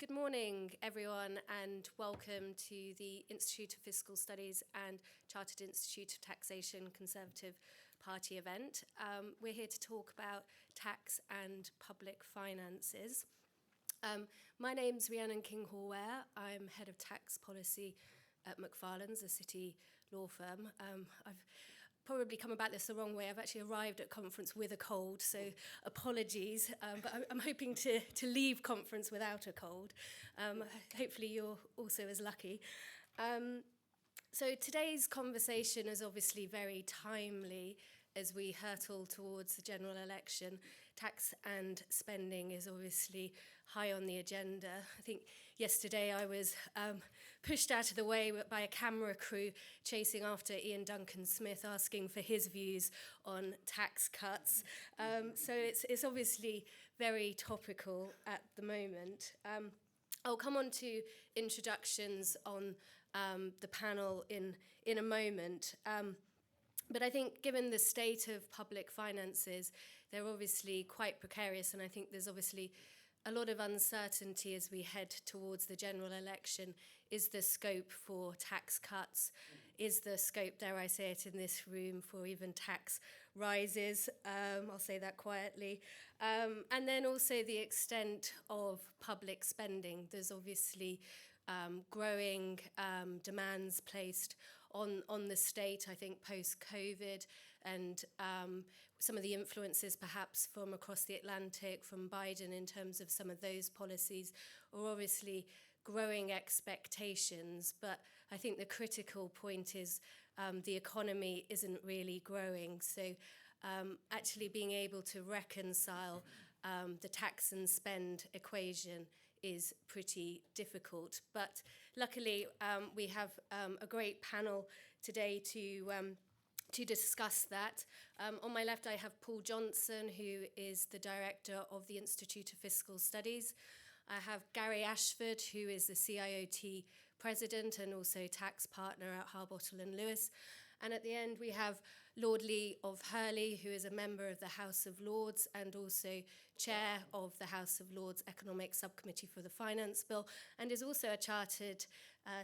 Good morning, everyone, and welcome to the Institute of Fiscal Studies and Chartered Institute of Taxation Conservative Party event. We're here to talk about tax and public finances. My name's Rhiannon King-Hallware. I'm Head of Tax Policy at Macfarlane's, a city law firm. I've probably come about this the wrong way. I've actually arrived at conference with a cold, so apologies. But I'm hoping to leave conference without a cold. Hopefully you're also as lucky. So today's conversation is obviously very timely as we hurtle towards the general election. Tax and spending is obviously high on the agenda. I think yesterday I was pushed out of the way by a camera crew chasing after Ian Duncan Smith, asking for his views on tax cuts. So it's obviously very topical at the moment. I'll come on to introductions on the panel in a moment. But I think given the state of public finances, they're obviously quite precarious, and I think there's obviously a lot of uncertainty as we head towards the general election. Is the scope for tax cuts? Is the scope, dare I say it in this room, for even tax rises? I'll say that quietly. And then also the extent of public spending. There's obviously growing demands placed on the state, I think, post-COVID, and some of the influences perhaps from across the Atlantic, from Biden in terms of some of those policies, are obviously growing expectations. But I think the critical point is the economy isn't really growing. So actually being able to reconcile the tax and spend equation is pretty difficult. But luckily, we have a great panel today to discuss that. On my left, I have Paul Johnson, who is the director of the Institute of Fiscal Studies. I have Gary Ashford, who is the CIOT president and also tax partner at Harbottle and Lewis. And at the end, we have Lord Lee of Hurley, who is a member of the House of Lords and also chair of the House of Lords Economic Subcommittee for the Finance Bill, and is also a chartered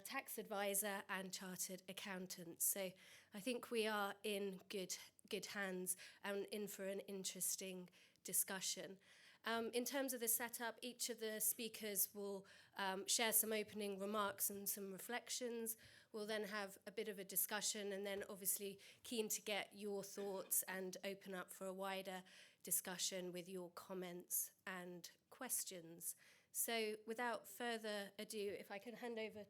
tax advisor and chartered accountant. So I think we are in good hands and in for an interesting discussion. In terms of the setup, each of the speakers will share some opening remarks and some reflections. We'll then have a bit of a discussion, and then obviously keen to get your thoughts and open up for a wider discussion with your comments and questions. So without further ado, if I can hand over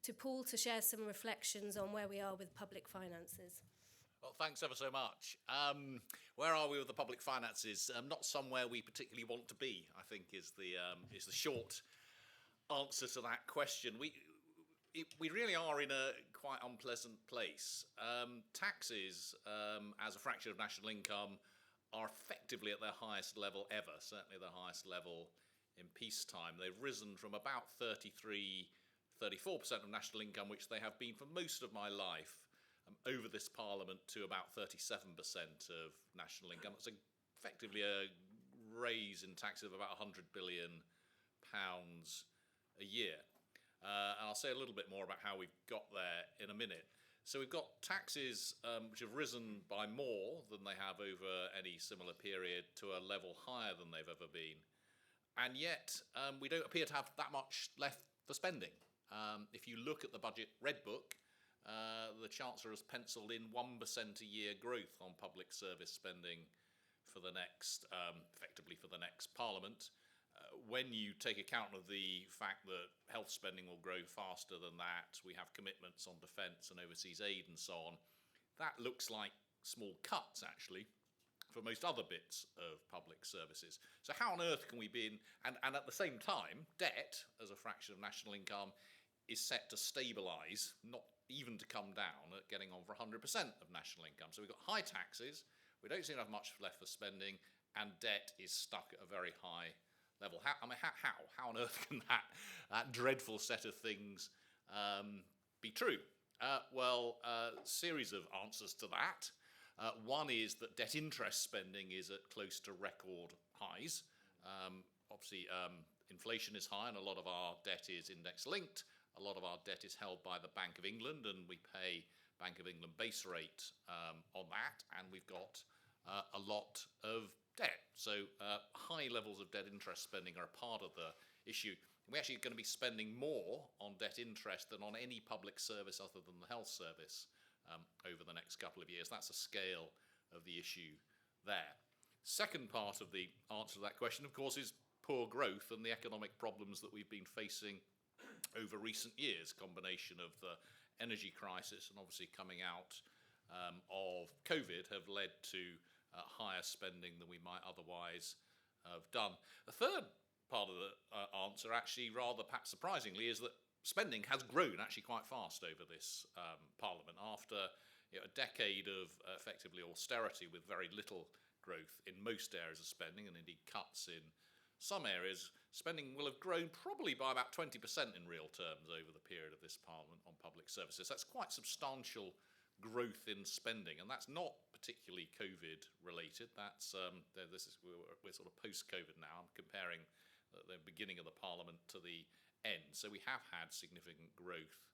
to Paul to share some reflections on where we are with public finances. Well, thanks ever so much. Where are we with the public finances? Not somewhere we particularly want to be, I think, is the short answer to that question. We really are in a quite unpleasant place. Taxes, as a fraction of national income, are effectively at their highest level ever, certainly the highest level in peacetime. They've risen from about 34% of national income, which they have been for most of my life, over this Parliament, to about 37% of national income. That's effectively a raise in taxes of about £100 billion a year. And I'll say a little bit more about how we've got there in a minute. So we've got taxes which have risen by more than they have over any similar period, to a level higher than they've ever been. And yet we don't appear to have that much left for spending. If you look at the budget red book, the Chancellor has penciled in 1% a year growth on public service spending for the next, effectively for the next Parliament. When you take account of the fact that health spending will grow faster than that, we have commitments on defence and overseas aid and so on, that looks like small cuts, actually, for most other bits of public services. So how on earth can we be in, and at the same time, debt, as a fraction of national income, is set to stabilise, not even to come down, at getting on for 100% of national income. So we've got high taxes, we don't seem to have much left for spending, and debt is stuck at a very high level. How on earth can that dreadful set of things be true? Well, a series of answers to that. One is that debt interest spending is at close to record highs. Obviously, inflation is high and a lot of our debt is index linked. A lot of our debt is held by the Bank of England, and we pay Bank of England base rate on that, and we've got a lot of debt. So high levels of debt interest spending are a part of the issue. We're actually going to be spending more on debt interest than on any public service other than the health service over the next couple of years. That's the scale of the issue there. Second part of the answer to that question, of course, is poor growth and the economic problems that we've been facing over recent years. Combination of the energy crisis and obviously coming out of COVID have led to higher spending than we might otherwise have done. The third part of the answer, actually rather perhaps surprisingly, is that spending has grown actually quite fast over this Parliament. After a decade of effectively austerity with very little growth in most areas of spending, and indeed cuts in some areas, spending will have grown probably by about 20% in real terms over the period of this Parliament on public services. That's quite substantial growth in spending, and that's not particularly COVID related. That's we're sort of post-COVID now. I'm comparing the beginning of the Parliament to the end. So we have had significant growth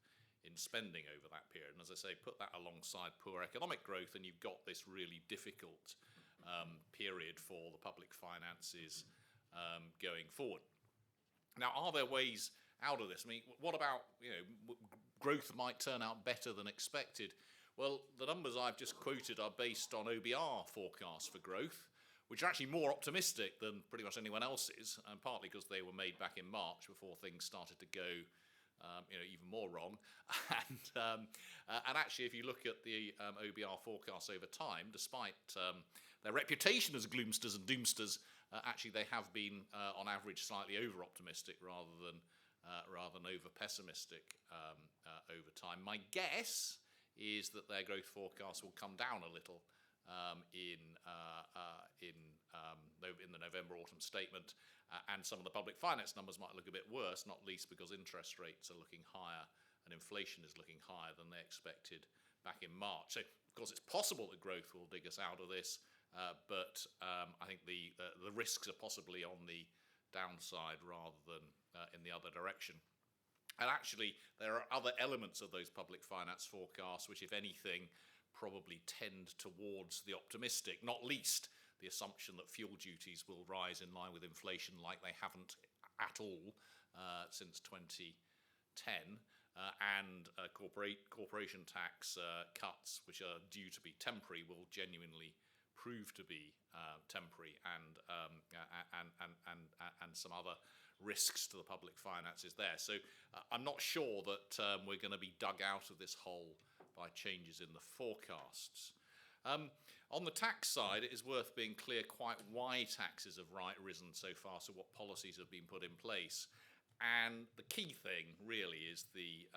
in spending over that period. And as I say, put that alongside poor economic growth, and you've got this really difficult period for the public finances going forward. Now, are there ways out of this? I mean, what about, growth might turn out better than expected? Well, the numbers I've just quoted are based on OBR forecasts for growth, which are actually more optimistic than pretty much anyone else's, and partly because they were made back in March before things started to go even more wrong. And actually, if you look at the OBR forecasts over time, despite their reputation as gloomsters and doomsters, actually they have been, on average, slightly over-optimistic rather than over-pessimistic over time. My guess is that their growth forecasts will come down a little in the November autumn statement, and some of the public finance numbers might look a bit worse, not least because interest rates are looking higher and inflation is looking higher than they expected back in March. So, of course, it's possible that growth will dig us out of this, but I think the risks are possibly on the downside rather than in the other direction. And actually, there are other elements of those public finance forecasts which, if anything, probably tend towards the optimistic, not least the assumption that fuel duties will rise in line with inflation like they haven't at all since 2010, and corporation tax cuts, which are due to be temporary, will genuinely prove to be temporary, and some other risks to the public finances there. So I'm not sure that we're going to be dug out of this hole by changes in the forecasts. On the tax side, it is worth being clear quite why taxes have risen so far, so what policies have been put in place. And the key thing really is the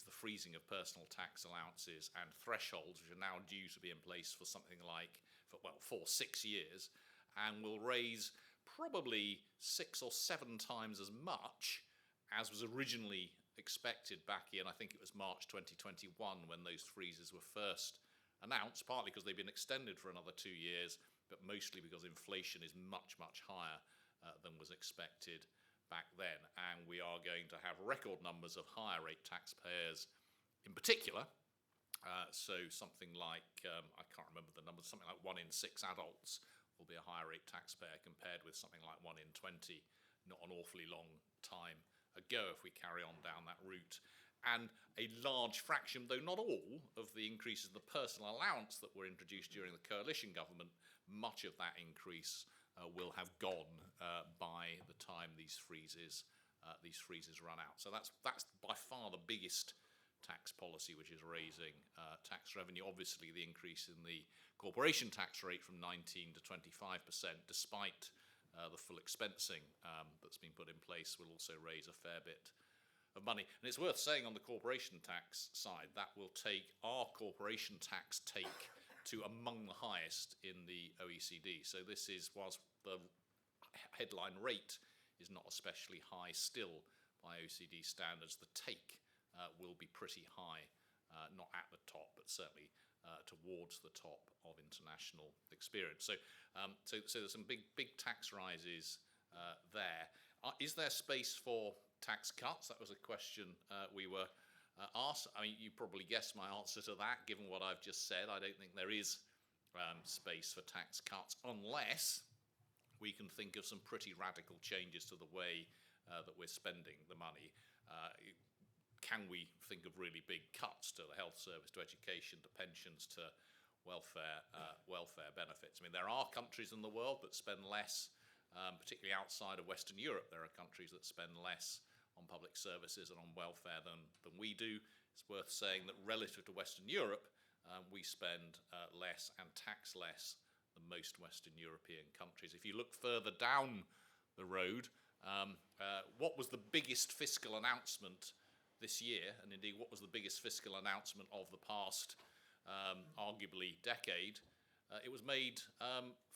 freezing of personal tax allowances and thresholds, which are now due to be in place for something like, for 6 years, and will raise probably 6 or 7 times as much as was originally expected back in, I think it was March 2021 when those freezes were first announced, partly because they've been extended for another 2 years, but mostly because inflation is much, much higher than was expected back then. And we are going to have record numbers of higher rate taxpayers in particular. So something like, I can't remember the numbers, something like 1 in 6 adults will be a higher rate taxpayer compared with something like 1 in 20 not an awfully long time ago if we carry on down that route. And a large fraction, though not all, of the increases in the personal allowance that were introduced during the coalition government, much of that increase will have gone by the time these freezes run out. So that's by far the biggest tax policy which is raising tax revenue. Obviously, the increase in the corporation tax rate from 19 to 25%, despite the full expensing that's been put in place, will also raise a fair bit of money. And it's worth saying on the corporation tax side, that will take our corporation tax take to among the highest in the OECD. So this is, whilst the headline rate is not especially high still by OECD standards, the take will be pretty high, not at the top, but certainly towards the top of international experience. So there's some big tax rises there. Is there space for tax cuts? That was a question we were asked. I mean, you probably guessed my answer to that, given what I've just said. I don't think there is space for tax cuts unless we can think of some pretty radical changes to the way that we're spending the money. Can we think of really big cuts to the health service, to education, to pensions, to welfare benefits? I mean, there are countries in the world that spend less, particularly outside of Western Europe. There are countries that spend less on public services and on welfare than we do. It's worth saying that relative to Western Europe, we spend less and tax less than most Western European countries. If you look further down the road, what was the biggest fiscal announcement this year, and indeed what was the biggest fiscal announcement of the past arguably decade? It was made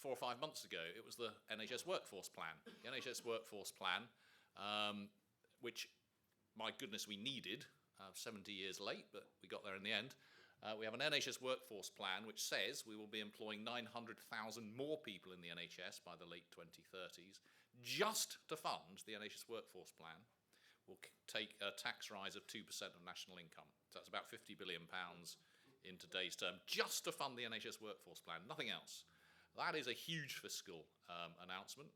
4 or 5 months ago. It was the NHS Workforce Plan. The NHS Workforce Plan, which, my goodness, we needed 70 years late, but we got there in the end. We have an NHS Workforce Plan which says we will be employing 900,000 more people in the NHS by the late 2030s. Just to fund the NHS Workforce Plan will take a tax rise of 2% of national income. So that's about £50 billion in today's term, just to fund the NHS Workforce Plan, nothing else. That is a huge fiscal announcement.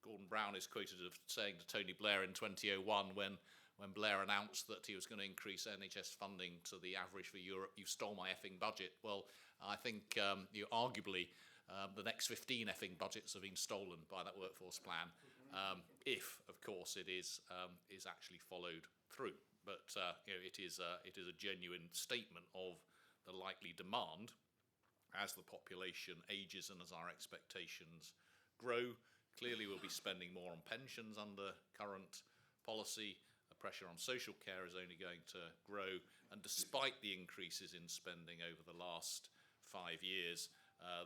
Gordon Brown is quoted as saying to Tony Blair in 2001 when Blair announced that he was going to increase NHS funding to the average for Europe, "You stole my effing budget." Well, I think arguably the next 15 effing budgets have been stolen by that workforce plan, if, of course, it is actually followed through. But it is a genuine statement of the likely demand as the population ages and as our expectations grow. Clearly, we'll be spending more on pensions under current policy. The pressure on social care is only going to grow. And despite the increases in spending over the last 5 years,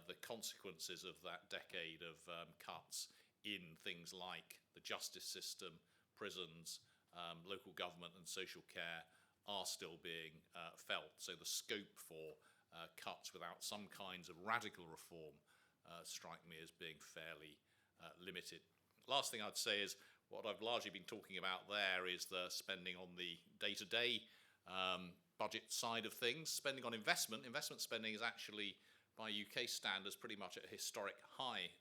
the consequences of that decade of cuts in things like the justice system, prisons, local government and social care are still being felt. So the scope for cuts without some kinds of radical reform strike me as being fairly limited. Last thing I'd say is what I've largely been talking about there is the spending on the day-to-day budget side of things. Spending on investment. Investment spending is actually, by UK standards, pretty much at a historic high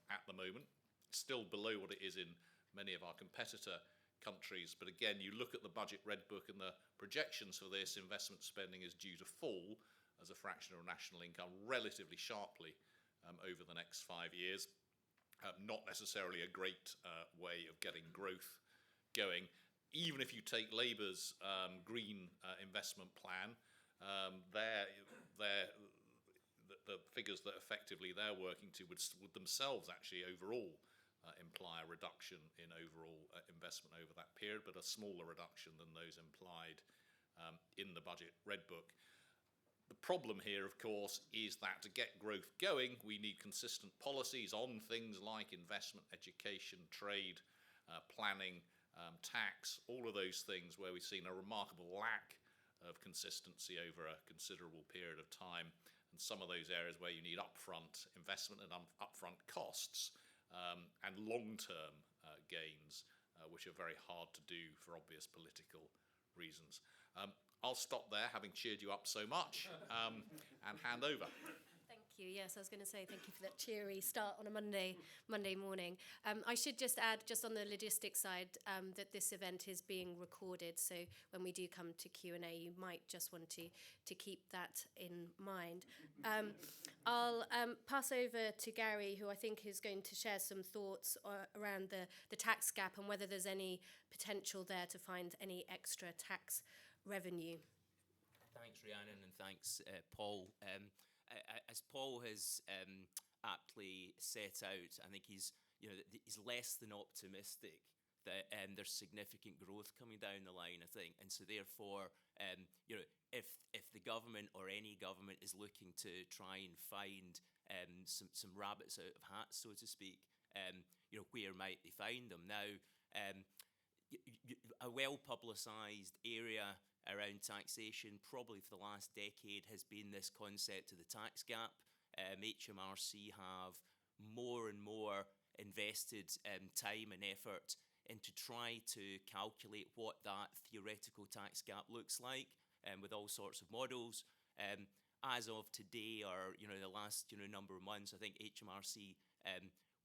at the moment. Still below what it is in many of our competitor countries. But again, you look at the budget red book and the projections for this, investment spending is due to fall as a fraction of national income relatively sharply over the next 5 years. Not necessarily a great way of getting growth going. Even if you take Labour's green investment plan, the figures that effectively they're working to would themselves actually overall imply a reduction in overall investment over that period, but a smaller reduction than those implied in the budget red book. The problem here, of course, is that to get growth going, we need consistent policies on things like investment, education, trade, planning, tax, all of those things where we've seen a remarkable lack of consistency over a considerable period of time. And some of those areas where you need upfront investment and upfront costs and long-term gains, which are very hard to do for obvious political reasons. I'll stop there, having cheered you up so much, and hand over. Thank you. Yes, I was going to say thank you for that cheery start on a Monday morning. I should just add, just on the logistics side, that this event is being recorded. So when we do come to Q&A, you might just want to keep that in mind. I'll pass over to Gary, who I think is going to share some thoughts around the tax gap and whether there's any potential there to find any extra tax revenue. Thanks, Rhiannon, and thanks, Paul. As Paul has aptly set out, I think he's less than optimistic that there's significant growth coming down the line, I think. And so therefore, if the government or any government is looking to try and find some rabbits out of hats, so to speak, where might they find them? Now, a well-publicised area around taxation probably for the last decade has been this concept of the tax gap. HMRC have more and more invested time and effort into try to calculate what that theoretical tax gap looks like, with all sorts of models. As of today, or the last number of months, I think HMRC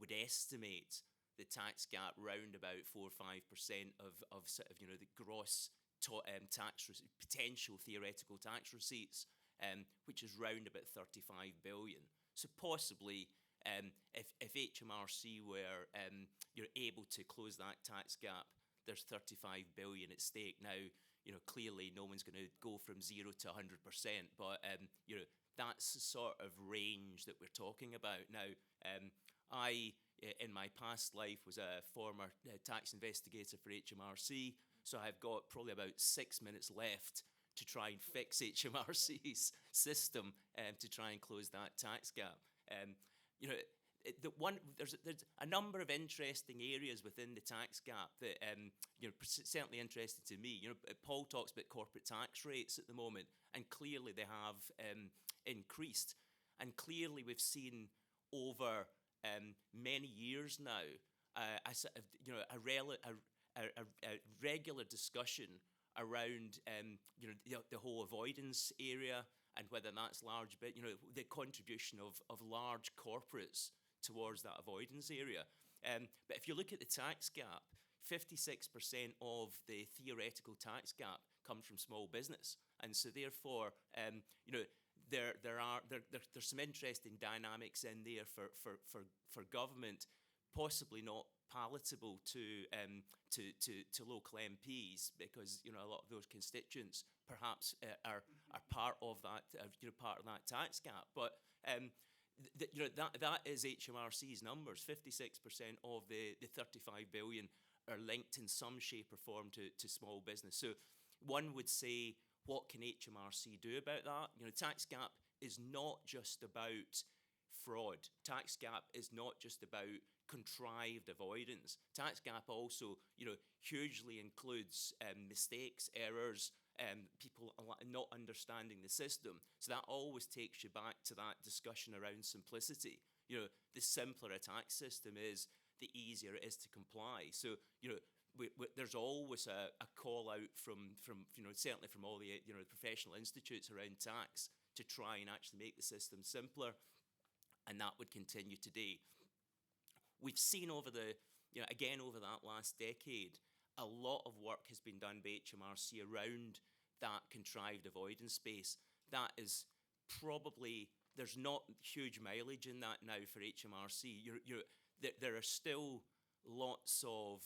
would estimate the tax gap round about 4 or 5% of sort of the gross potential theoretical tax receipts, which is round about 35 billion. So possibly, if HMRC were able to close that tax gap, there's 35 billion at stake. Now, clearly no one's going to go from 0 to 100%, but that's the sort of range that we're talking about. Now, I, in my past life, was a former tax investigator for HMRC, so I've got probably about 6 minutes left to try and fix HMRC's system to try and close that tax gap. There's a number of interesting areas within the tax gap that certainly interesting to me. Paul talks about corporate tax rates at the moment, and clearly they have increased, and clearly we've seen over many years now a regular discussion around the whole avoidance area, and whether that's large, but the contribution of large corporates towards that avoidance area. But if you look at the tax gap, 56% of the theoretical tax gap comes from small business, and so therefore, there's some interesting dynamics in there for government, possibly not palatable to local MPs, because a lot of those constituents perhaps are part of that tax gap. But that is HMRC's numbers. 56% of the 35 billion are linked in some shape or form to small business. So one would say, what can HMRC do about that? Tax gap is not just about fraud. Tax gap is not just about contrived avoidance. Tax gap also, hugely includes mistakes, errors, people not understanding the system. So that always takes you back to that discussion around simplicity. The simpler a tax system is, the easier it is to comply. So, there's always a call out from certainly from all the professional institutes around tax to try and actually make the system simpler, and that would continue today. We've seen over that last decade, a lot of work has been done by HMRC around that contrived avoidance space. That is probably, there's not huge mileage in that now for HMRC. There are still lots of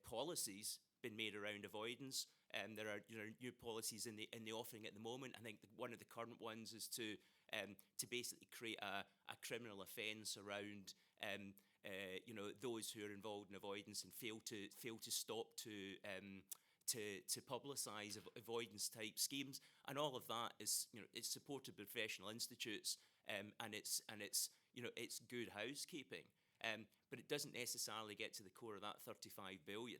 policies being made around avoidance, and there are new policies in the offing at the moment. I think one of the current ones is to basically create a criminal offence around those who are involved in avoidance and fail to stop to publicise avoidance type schemes, and all of that is it's supported by professional institutes, and it's good housekeeping. But it doesn't necessarily get to the core of that 35 billion.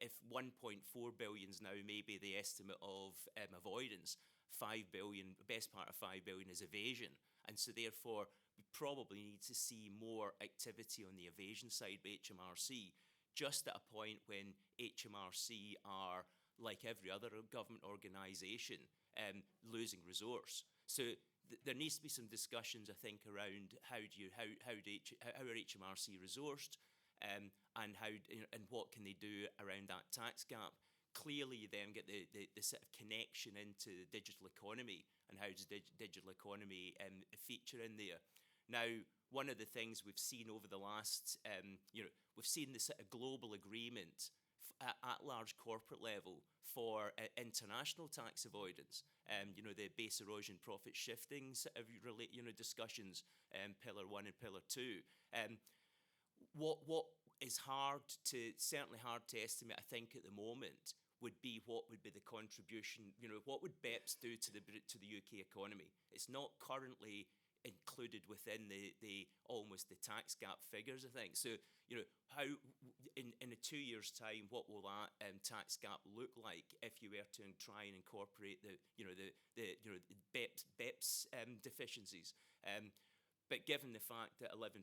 If 1.4 billion is now maybe the estimate of avoidance, 5 billion, the best part of 5 billion is evasion. And so therefore, we probably need to see more activity on the evasion side by HMRC, just at a point when HMRC are, like every other government organisation, losing resource. So there needs to be some discussions, I think, around how are HMRC resourced, and how and what can they do around that tax gap. Clearly, you then get the sort of connection into the digital economy, and how does digital economy feature in there. Now, one of the things we've seen over the last, we've seen this sort of global agreement at large corporate level for international tax avoidance. The base erosion profit shifting sort of discussions, Pillar 1 and Pillar 2. What is certainly hard to estimate, I think, at the moment, would be what would be the contribution, what would BEPS do to the UK economy? It's not currently included within the almost the tax gap figures, I think. So, how in a 2 years' time, what will that tax gap look like if you were to try and incorporate the BEPS deficiencies? But given the fact that 11%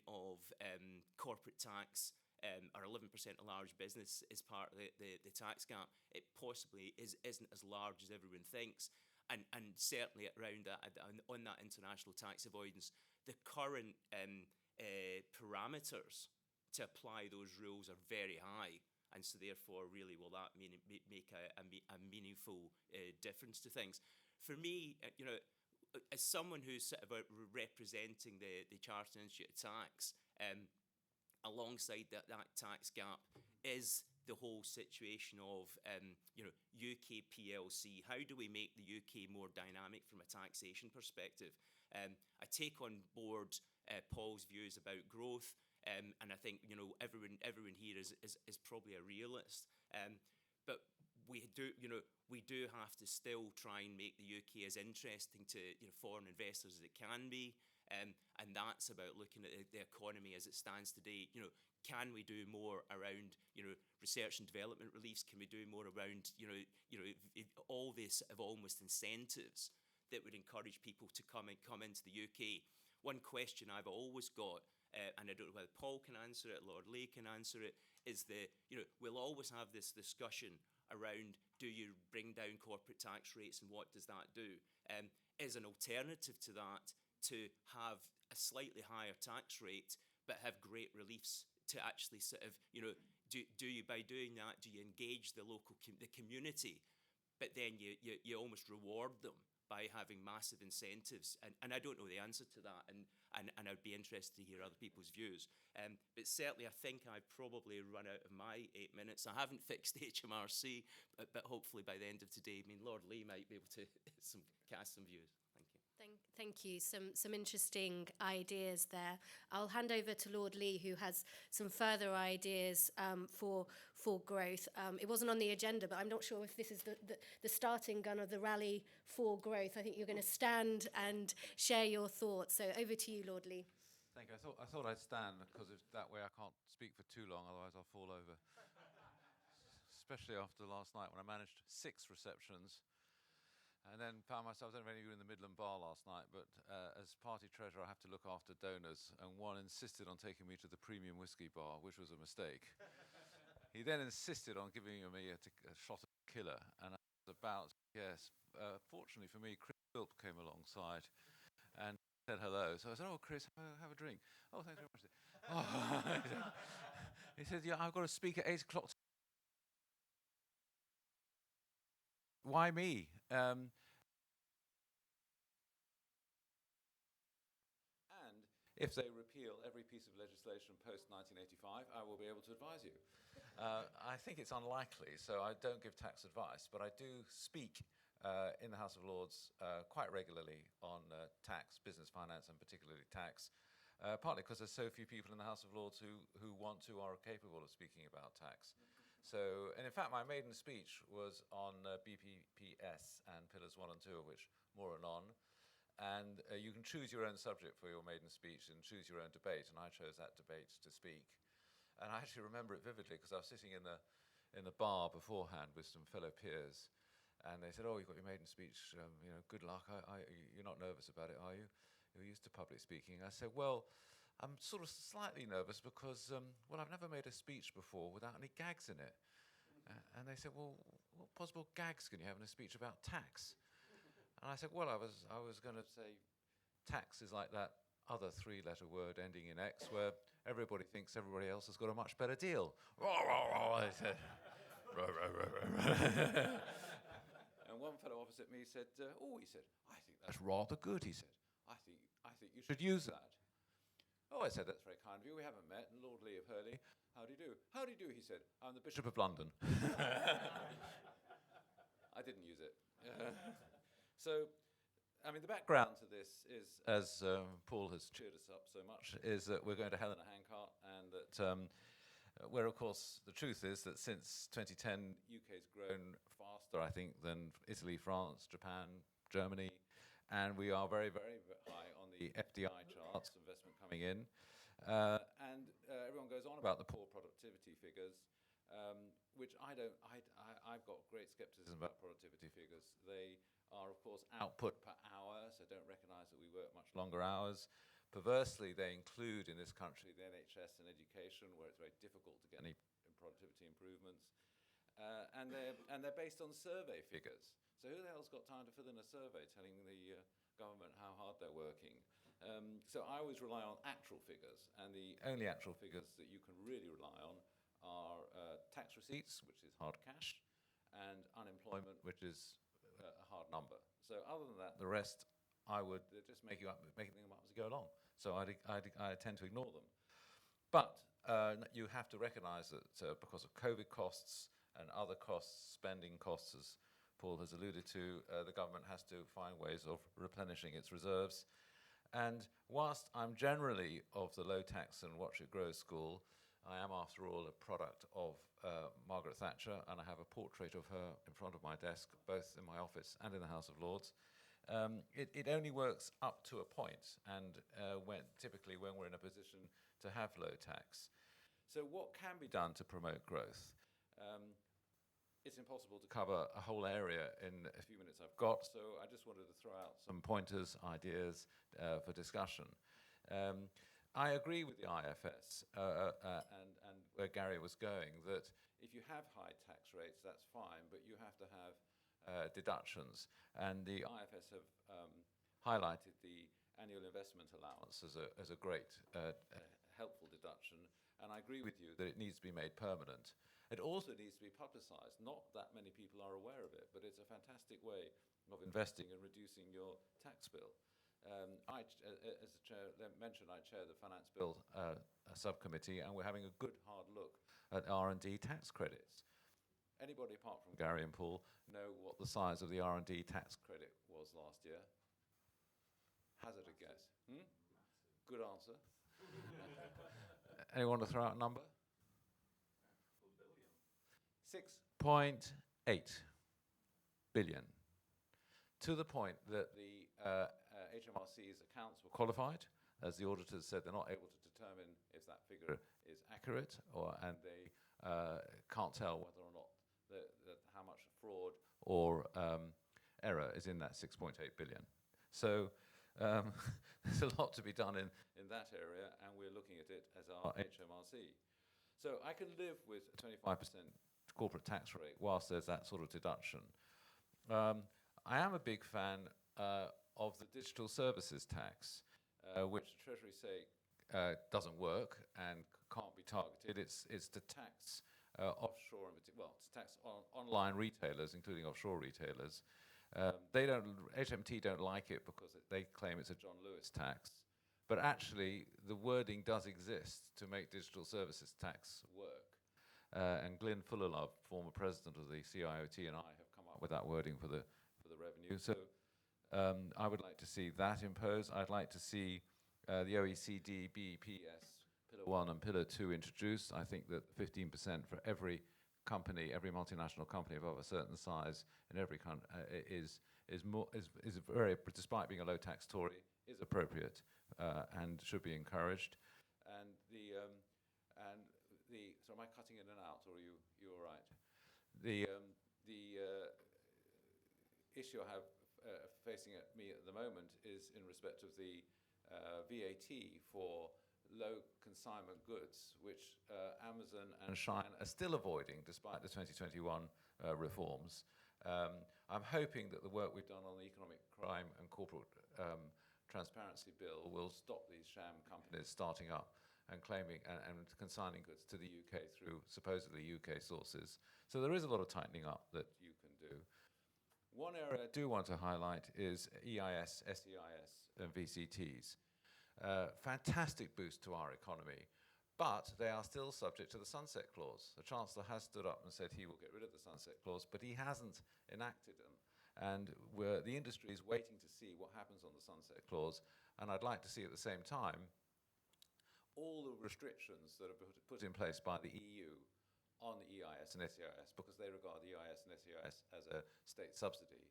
of corporate tax or 11% of large business is part of the tax gap, it possibly isn't as large as everyone thinks. And certainly around that, on that international tax avoidance, the current parameters to apply those rules are very high. And so therefore, really, will that make a meaningful difference to things? For me, as someone who's sort of representing the Chartered Institute of Tax, alongside that tax gap is the whole situation of UK PLC. How do we make the UK more dynamic from a taxation perspective? I take on board Paul's views about growth, and I think everyone here is probably a realist. But we do have to still try and make the UK as interesting to foreign investors as it can be. And that's about looking at the economy as it stands today. Can we do more around research and development reliefs? Can we do more around all this of almost incentives that would encourage people to come into the UK? One question I've always got, and I don't know whether Paul can answer it, Lord Leigh can answer it, is we'll always have this discussion around, do you bring down corporate tax rates and what does that do? Is an alternative to that to have a slightly higher tax rate but have great reliefs to actually sort of, do you, by doing that, do you engage the local the community, but then you almost reward them by having massive incentives? And I don't know the answer to that, and I'd be interested to hear other people's views. But certainly I think I've probably run out of my 8 minutes. I haven't fixed HMRC, but hopefully by the end of today, Lord Leigh might be able to cast some views. Thank you. Some interesting ideas there. I'll hand over to Lord Leigh, who has some further ideas for growth. It wasn't on the agenda, but I'm not sure if this is the starting gun of the rally for growth. I think you're going to stand and share your thoughts. So over to you, Lord Leigh. Thank you. I thought I'd stand because that way I can't speak for too long, otherwise I'll fall over. Especially after last night when I managed 6 receptions. And then found myself, I don't know if any of you were in the Midland Bar last night, but as party treasurer, I have to look after donors, and one insisted on taking me to the premium whiskey bar, which was a mistake. He then insisted on giving me a shot of killer, and I was about, yes. Fortunately for me, Chris Philp came alongside and said hello. So I said, "Oh, Chris, have a drink." "Oh, thanks very much." Oh. He said, "Yeah, I've got to speak at 8 o'clock. Why me?" And if they repeal every piece of legislation post-1985, I will be able to advise you. I think it's unlikely, so I don't give tax advice, but I do speak in the House of Lords quite regularly on tax, business finance, and particularly tax, partly because there's so few people in the House of Lords who want to or are capable of speaking about tax. So, and in fact, my maiden speech was on BPPS and Pillars 1 and 2, of which more anon. And you can choose your own subject for your maiden speech and choose your own debate, and I chose that debate to speak. And I actually remember it vividly because I was sitting in the bar beforehand with some fellow peers, and they said, "Oh, you've got your maiden speech, good luck. You're not nervous about it, are you? You're used to public speaking." I said, "Well, I'm sort of slightly nervous because, I've never made a speech before without any gags in it." And they said, "Well, what possible gags can you have in a speech about tax?" And I said, "Well, I was going to say tax is like that other 3-letter word ending in X where everybody thinks everybody else has got a much better deal." I said, and one fellow opposite me said, he said, "I think that's rather good," he said. I think you should use that." "Oh," I said, "that's very kind of you. We haven't met." And Lord Leigh of Hurley, "How do you do?" "How do you do?" he said. "I'm the Bishop of London." I didn't use it. So, I mean, the background to this is, as Paul has cheered us up so much, is that we're going to Helena Handcart, and that where, of course, the truth is that since 2010, UK's grown faster, I think, than Italy, France, Japan, Germany, and we are very, very high on the FDI charts, investment coming in. And everyone goes on about the poor productivity figures, which I've got great skepticism about productivity figures. They are, of course, output per hour, so don't recognise that we work much longer hours. Perversely, they include in this country the NHS and education, where it's very difficult to get any productivity improvements. And they're based on survey figures. So who the hell's got time to fill in a survey telling the government how hard they're working? So I always rely on actual figures, and the only actual figures that you can really rely on are tax receipts, which is hard cash, and unemployment, which is a hard number. So other than that, the rest I would just making them up as you go along. So I tend to ignore them. But you have to recognize that because of COVID costs and other costs, spending costs, as Paul has alluded to, the government has to find ways of replenishing its reserves. And whilst I'm generally of the low tax and watch it grow school, I am, after all, a product of Margaret Thatcher, and I have a portrait of her in front of my desk, both in my office and in the House of Lords. It only works up to a point, and typically when we're in a position to have low tax. So what can be done to promote growth? It's impossible to cover a whole area in a few minutes I've got, so I just wanted to throw out some pointers, ideas for discussion. I agree with the IFS and where Gary was going, that if you have high tax rates, that's fine, but you have to have deductions. And the IFS have highlighted the annual investment allowance as a great helpful deduction, and I agree with you that it needs to be made permanent. It also needs to be publicised. Not that many people are aware of it, but it's a fantastic way of investing and reducing your tax bill. As the chair mentioned, I chair the Finance Bill subcommittee, and we're having a good hard look at R&D tax credits. Anybody apart from Gary and Paul know what the size of the R&D tax credit was last year? Hazard a guess. Good answer. Anyone want to throw out a number? 6.8 billion. To the point that the HMRC's accounts were qualified, as the auditors said they're not able to determine if that figure is accurate, and they can't tell whether or not how much fraud or error is in that 6.8 billion. So there's a lot to be done in that area, and we're looking at it as our HMRC. So I can live with a 25% corporate tax rate whilst there's that sort of deduction. I am a big fan of the digital services tax, which the Treasury say doesn't work and can't be targeted. It's to tax offshore, to tax online retailers, including offshore retailers. HMT don't like it because they claim it's a John Lewis tax. But actually, the wording does exist to make digital services tax work. And Glyn Fullerlove, former president of the CIOT, and I have come up with that wording for the revenue. So I would like to see that imposed. I'd like to see the OECD BEPS Pillar 1 and Pillar 2 introduced. I think that 15% for every company, every multinational company above a certain size in every country is very, despite being a low tax Tory, is appropriate and should be encouraged. And so am I cutting in and out, or are you all right? The issue I have facing me at the moment is in respect of the VAT for low consignment goods, which Amazon and Shein are still avoiding despite the 2021 reforms. I'm hoping that the work we've done on the Economic Crime and Corporate Transparency Bill will stop these sham companies starting up and claiming and consigning goods to the UK through supposedly UK sources. So there is a lot of tightening up that you can do. One area I do want to highlight is EIS, SEIS, and VCTs. Fantastic boost to our economy, but they are still subject to the sunset clause. The Chancellor has stood up and said he will get rid of the sunset clause, but he hasn't enacted them. And the industry is waiting to see what happens on the sunset clause, and I'd like to see at the same time all the restrictions that are put in place by the EU on the EIS and SEIS, because they regard the EIS and SEIS as a state subsidy,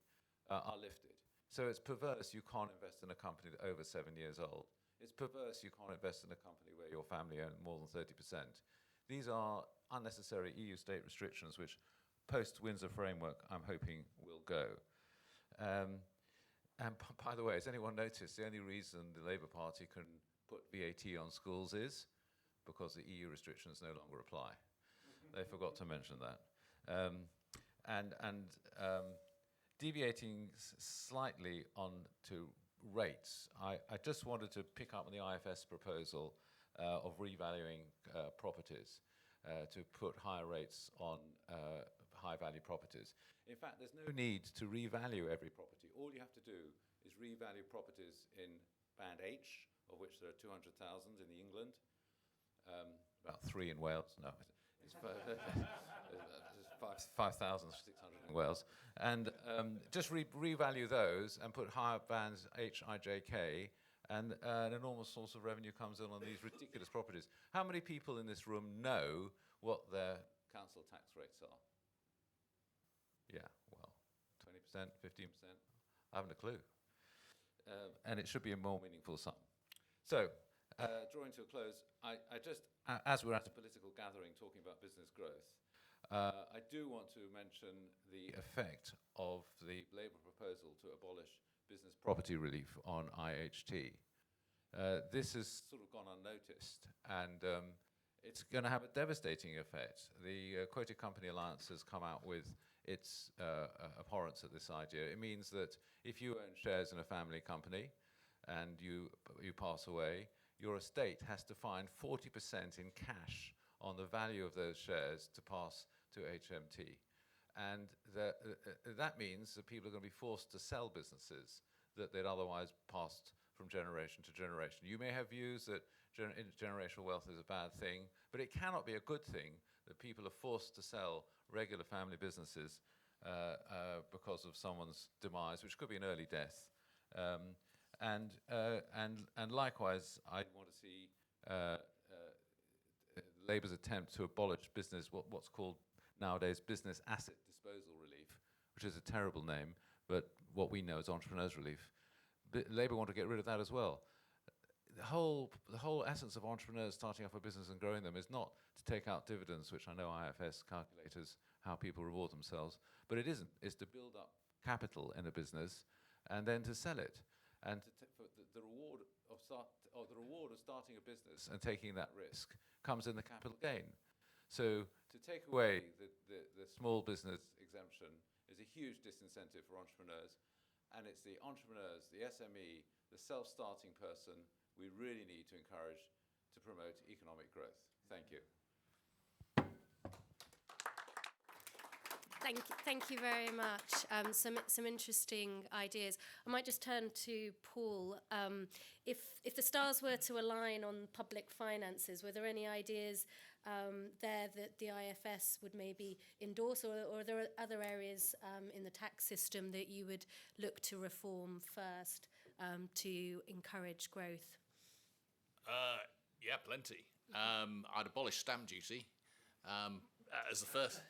are lifted. So it's perverse you can't invest in a company that's over 7 years old. It's perverse you can't invest in a company where your family own more than 30%. These are unnecessary EU state restrictions which post-Windsor framework I'm hoping will go. And by the way, has anyone noticed the only reason the Labour Party can put VAT on schools is because the EU restrictions no longer apply? They forgot to mention that. Deviating slightly on to rates, I just wanted to pick up on the IFS proposal of revaluing properties to put higher rates on high-value properties. In fact, there's no need to revalue every property. All you have to do is revalue properties in Band H, of which there are 200,000 in England, about 3 in Wales. No, it's 5,600 in Wales. And just revalue those and put higher bands H, I, J, K, and an enormous source of revenue comes in on these ridiculous properties. How many people in this room know what their council tax rates are? Yeah, well, 20%, 15%? I haven't a clue. And it should be a more meaningful sum. So, drawing to a close, I just, as we're at a political gathering talking about business growth, I do want to mention the effect of the Labour proposal to abolish business property relief on IHT. This has sort of gone unnoticed, and it's going to have a devastating effect. The Quoted Company Alliance has come out with its abhorrence at this idea. It means that if you own shares in a family company and you pass away, your estate has to find 40% in cash on the value of those shares to pass to HMT. And that means that people are going to be forced to sell businesses that they'd otherwise passed from generation to generation. You may have views that generational wealth is a bad thing, but it cannot be a good thing that people are forced to sell regular family businesses because of someone's demise, which could be an early death. And likewise, I want to see Labour's attempt to abolish what's called nowadays business asset disposal relief, which is a terrible name, but what we know as entrepreneurs relief. Labour want to get rid of that as well. The whole essence of entrepreneurs starting up a business and growing them is not to take out dividends, which I know IFS calculators how people reward themselves, but it isn't. It's to build up capital in a business and then to sell it. And for the reward of starting a business and taking that risk comes in the capital gain. So to take away the small business exemption is a huge disincentive for entrepreneurs, and it's the entrepreneurs, the SME, the self-starting person we really need to encourage to promote economic growth. Thank you. Thank you very much. Some interesting ideas. I might just turn to Paul. If the stars were to align on public finances, were there any ideas there that the IFS would maybe endorse, or are there other areas in the tax system that you would look to reform first to encourage growth? Yeah, plenty. I'd abolish stamp duty as the first.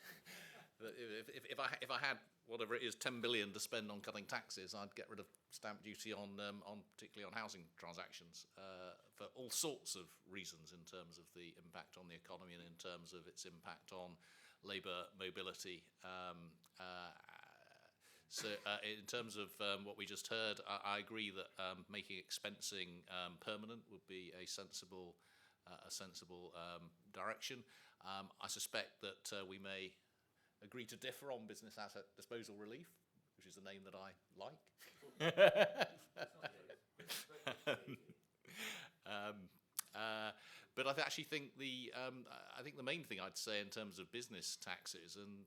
If I had whatever it is, 10 billion to spend on cutting taxes, I'd get rid of stamp duty on particularly on housing transactions for all sorts of reasons, in terms of the impact on the economy and in terms of its impact on labour mobility. So in terms of what we just heard, I agree that making expensing permanent would be a sensible direction. I suspect that we may agree to differ on business asset disposal relief, which is the name that I like. But I actually think the main thing I'd say in terms of business taxes, and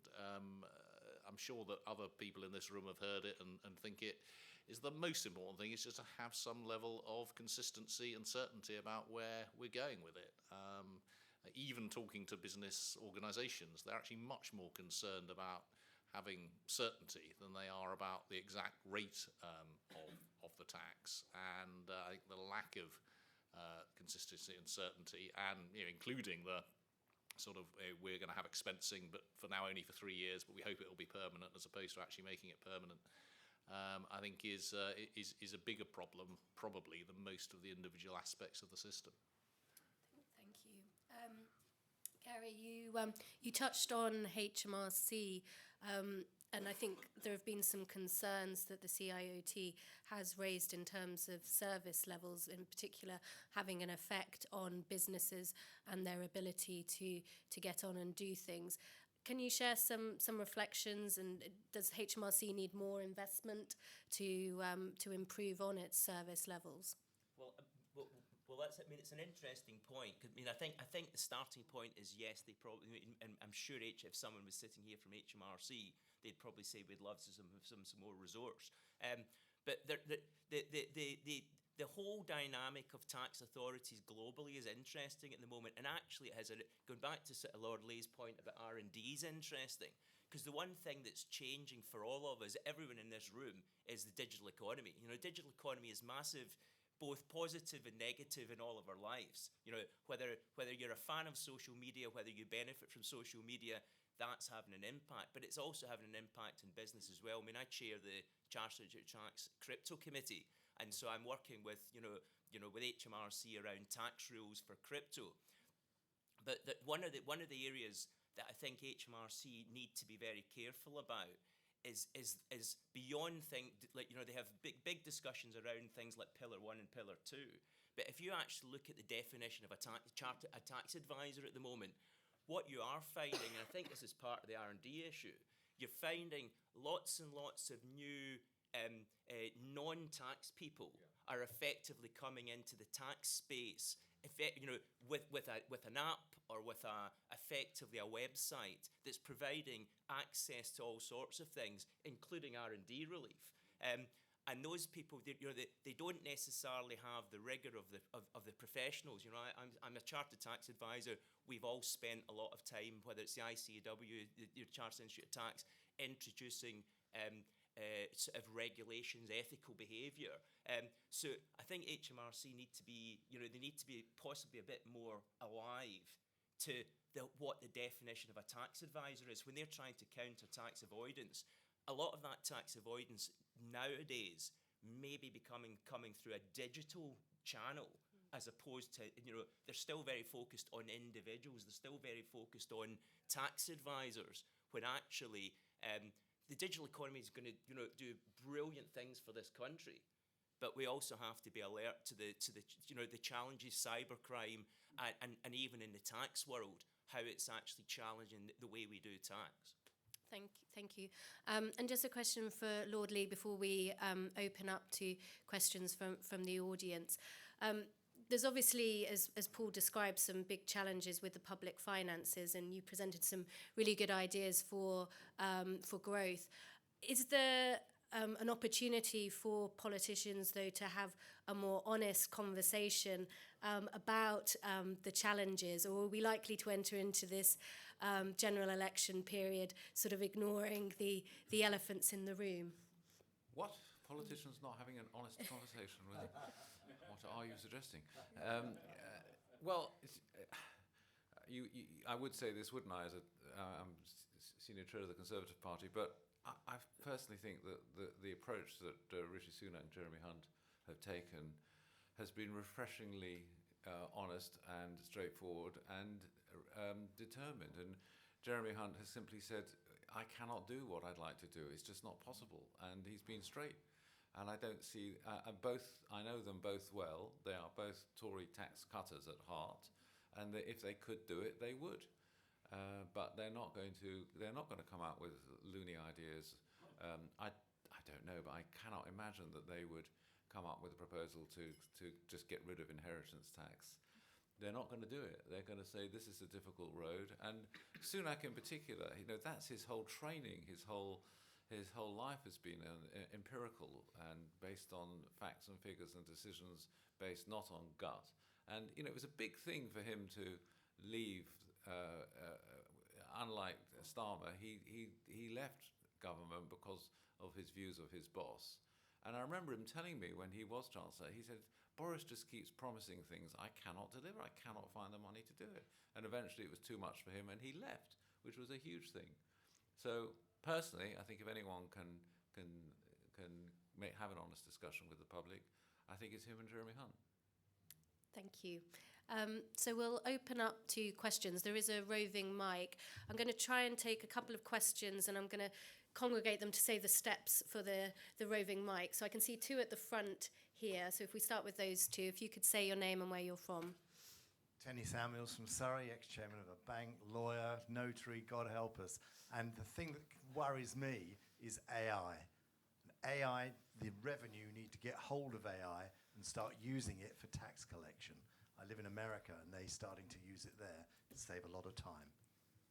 I'm sure that other people in this room have heard it and think it is the most important thing, is just to have some level of consistency and certainty about where we're going with it. Even talking to business organisations, they're actually much more concerned about having certainty than they are about the exact rate of the tax. And I think the lack of consistency and certainty, and including the sort of we're going to have expensing, but for now only for 3 years, but we hope it will be permanent, as opposed to actually making it permanent, I think is a bigger problem probably than most of the individual aspects of the system. Thank you. Gary, you touched on HMRC. And I think there have been some concerns that the CIOT has raised in terms of service levels, in particular having an effect on businesses and their ability to get on and do things. Can you share some reflections, and does HMRC need more investment to improve on its service levels? Well, that's. I mean, it's an interesting point. I mean, I think the starting point is yes. They probably, and I'm sure if someone was sitting here from HMRC, they'd probably say we'd love some more resource. But the whole dynamic of tax authorities globally is interesting at the moment, and actually, it has going back to sort of Lord Lay's point about R&D is interesting, because the one thing that's changing for all of us, everyone in this room, is the digital economy. You know, digital economy is massive, both positive and negative in all of our lives. You know, whether you're a fan of social media, whether you benefit from social media, that's having an impact. But it's also having an impact in business as well. I mean, I chair the Chartered Tax Crypto Committee, and so I'm working with with HMRC around tax rules for crypto. But one of the areas that I think HMRC need to be very careful about is beyond they have big discussions around things like Pillar 1 and Pillar 2. But if you actually look at the definition of a tax advisor at the moment, what you are finding, and I think this is part of the R&D issue, you're finding lots and lots of new non-tax people are effectively coming into the tax space, with an app or with effectively a website that's providing access to all sorts of things, including R&D relief. And those people, they don't necessarily have the rigor of the professionals. You know, I'm a chartered tax advisor. We've all spent a lot of time, whether it's the ICAW, the Chartered Institute of Tax, introducing sort of regulations, ethical behaviour. So I think HMRC need to be, they need to be possibly a bit more alive to what the definition of a tax advisor is when they're trying to counter tax avoidance. A lot of that tax avoidance nowadays may be coming through a digital channel, as opposed to, they're still very focused on individuals. They're still very focused on tax advisors, when actually the digital economy is going to, do brilliant things for this country. But we also have to be alert to the challenges, cybercrime, and even in the tax world, how it's actually challenging the way we do tax. Thank you. And just a question for Lord Lee before we open up to questions from the audience. There's obviously, as Paul described, some big challenges with the public finances, and you presented some really good ideas for growth. Is there an opportunity for politicians, though, to have a more honest conversation about the challenges, or are we likely to enter into this general election period sort of ignoring the elephants in the room? What? Politicians not having an honest conversation with them? What are you suggesting? I would say this, wouldn't I, as I'm senior chair of the Conservative Party, but I personally think that the approach that Rishi Sunak and Jeremy Hunt have taken has been refreshingly honest and straightforward and determined. And Jeremy Hunt has simply said, I cannot do what I'd like to do. It's just not possible. And he's been straight. And I don't see, I know them both well. They are both Tory tax cutters at heart. And if they could do it, they would. But they're not going to come out with loony ideas. I don't know, but I cannot imagine that they would come up with a proposal to just get rid of inheritance tax. They're not going to do it. They're going to say this is a difficult road. And Sunak in particular, that's his whole training. His whole life has been empirical and based on facts and figures and decisions based not on gut. And it was a big thing for him to leave. Unlike Starmer, he left government because of his views of his boss. And I remember him telling me when he was Chancellor, he said, Boris just keeps promising things I cannot deliver. I cannot find the money to do it. And eventually it was too much for him and he left, which was a huge thing. So personally, I think if anyone can have an honest discussion with the public, I think it's him and Jeremy Hunt. Thank you. So we'll open up to questions. There is a roving mic. I'm going to try and take a couple of questions, and I'm going to congregate them to say the steps for the roving mic. So I can see two at the front here. So if we start with those two, if you could say your name and where you're from. Tenny Samuels from Surrey, ex-chairman of a bank, lawyer, notary, God help us. And the thing that worries me is AI. AI, the revenue, need to get hold of AI and start using it for tax collection. I live in America and they're starting to use it there to save a lot of time.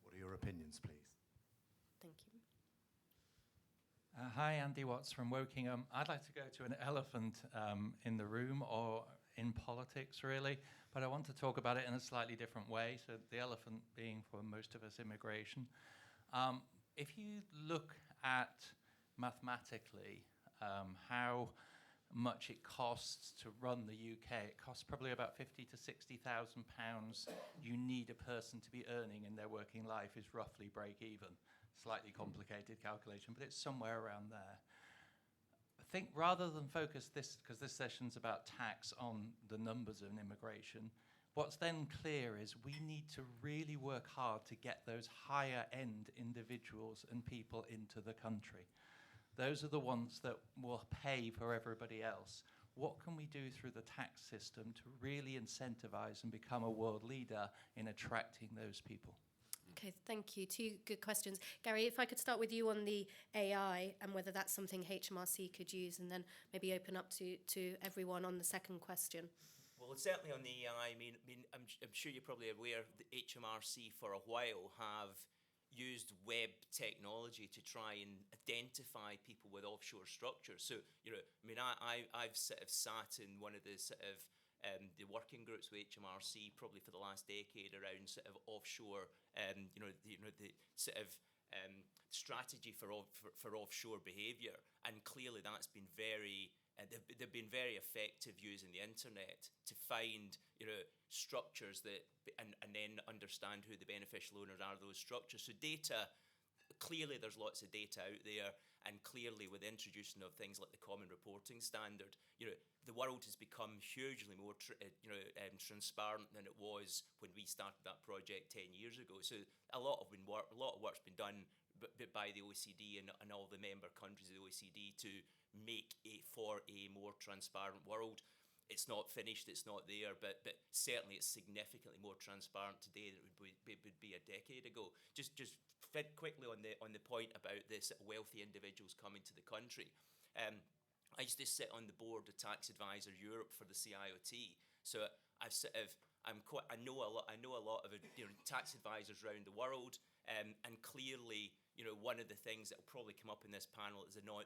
What are your opinions, please? Thank you. Hi, Andy Watts from Wokingham. I'd like to go to an elephant in the room, or in politics, really, but I want to talk about it in a slightly different way. So the elephant being, for most of us, immigration. If you look at mathematically how much it costs to run the UK, it costs probably about 50 to 60,000 pounds you need a person to be earning in their working life is roughly break even. Slightly complicated calculation, but it's somewhere around there. I think rather than focus this, because this session's about tax, on the numbers of immigration, what's then clear is we need to really work hard to get those higher end individuals and people into the country. Those are the ones that will pay for everybody else. What can we do through the tax system to really incentivize and become a world leader in attracting those people? Okay, thank you. Two good questions. Gary, if I could start with you on the AI and whether that's something HMRC could use, and then maybe open up to everyone on the second question. Well, certainly on the AI, I'm sure you're probably aware the HMRC for a while have used web technology to try and identify people with offshore structures. So, I've sort of sat in one of the sort of the working groups with HMRC probably for the last decade around sort of offshore, the sort of strategy for offshore behaviour, and clearly that's been very. They've been very effective using the internet to find, structures that, and then understand who the beneficial owners are of those structures. So data, clearly there's lots of data out there, and clearly with the introduction of things like the Common Reporting Standard, the world has become hugely more transparent than it was when we started that project 10 years ago. So a lot of work's been done by the OECD and all the member countries of the OECD to make for a more transparent world. It's not finished, it's not there, but certainly it's significantly more transparent today than it would be a decade ago. Just quickly on the point about this wealthy individuals coming to the country. I used to sit on the board of Tax Advisor Europe for the CIOT, so I know a lot of tax advisors around the world, and clearly, one of the things that will probably come up in this panel is will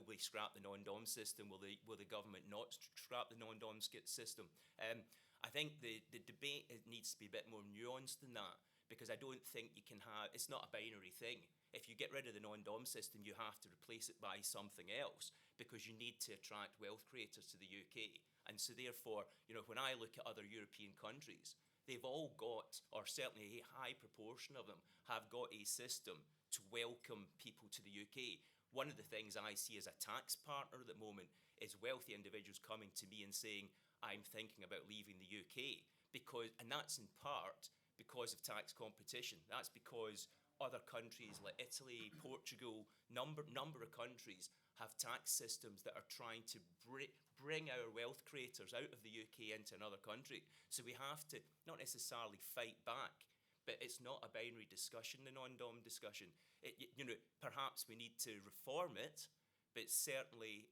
we scrap the non-dom system? Will the government not scrap the non-dom system? I think the debate needs to be a bit more nuanced than that, because I don't think you can have. It's not a binary thing. If you get rid of the non-dom system, you have to replace it by something else, because you need to attract wealth creators to the UK. And so therefore, when I look at other European countries, they've all got, or certainly a high proportion of them, have got a system to welcome people to the UK. One of the things I see as a tax partner at the moment is wealthy individuals coming to me and saying, I'm thinking about leaving the UK, and that's in part because of tax competition. That's because other countries like Italy, Portugal, number of countries have tax systems that are trying to bring our wealth creators out of the UK into another country. So we have to not necessarily fight back, but it's not a binary discussion, the non-dom discussion. Perhaps we need to reform it, but certainly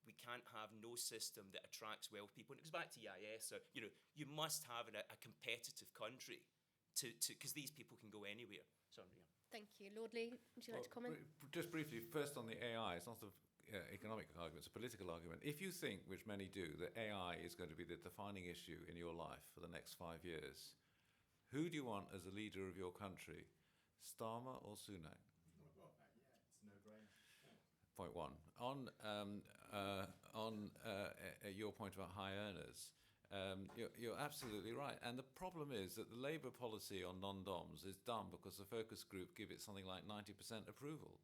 we can't have no system that attracts wealth people. And it goes back to EIS. So, you must have a competitive country because these people can go anywhere. Sorry. Thank you. Lord Lee, would you like to comment? Just briefly, first on the AI, it's not an economic argument, it's a political argument. If you think, which many do, that AI is going to be the defining issue in your life for the next 5 years, who do you want as the leader of your country, Starmer or Sunak? It's no-brainer. Point one. On your point about high earners, you're absolutely right. And the problem is that the Labour policy on non-doms is done because the focus group give it something like 90% approval.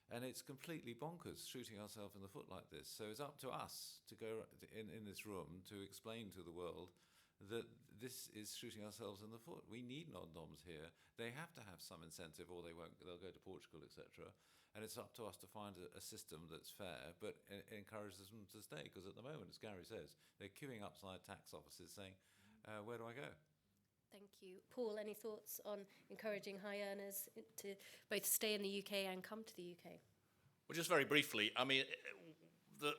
And it's completely bonkers shooting ourselves in the foot like this. So it's up to us to go in this room to explain to the world that this is shooting ourselves in the foot. We need non-doms here. They have to have some incentive or they'll go to Portugal, etc. And it's up to us to find a system that's fair but encourages them to stay. Because at the moment, as Gary says, they're queuing upside tax offices saying, where do I go? Thank you. Paul, any thoughts on encouraging high earners to both stay in the UK and come to the UK? Well, just very briefly, I mean,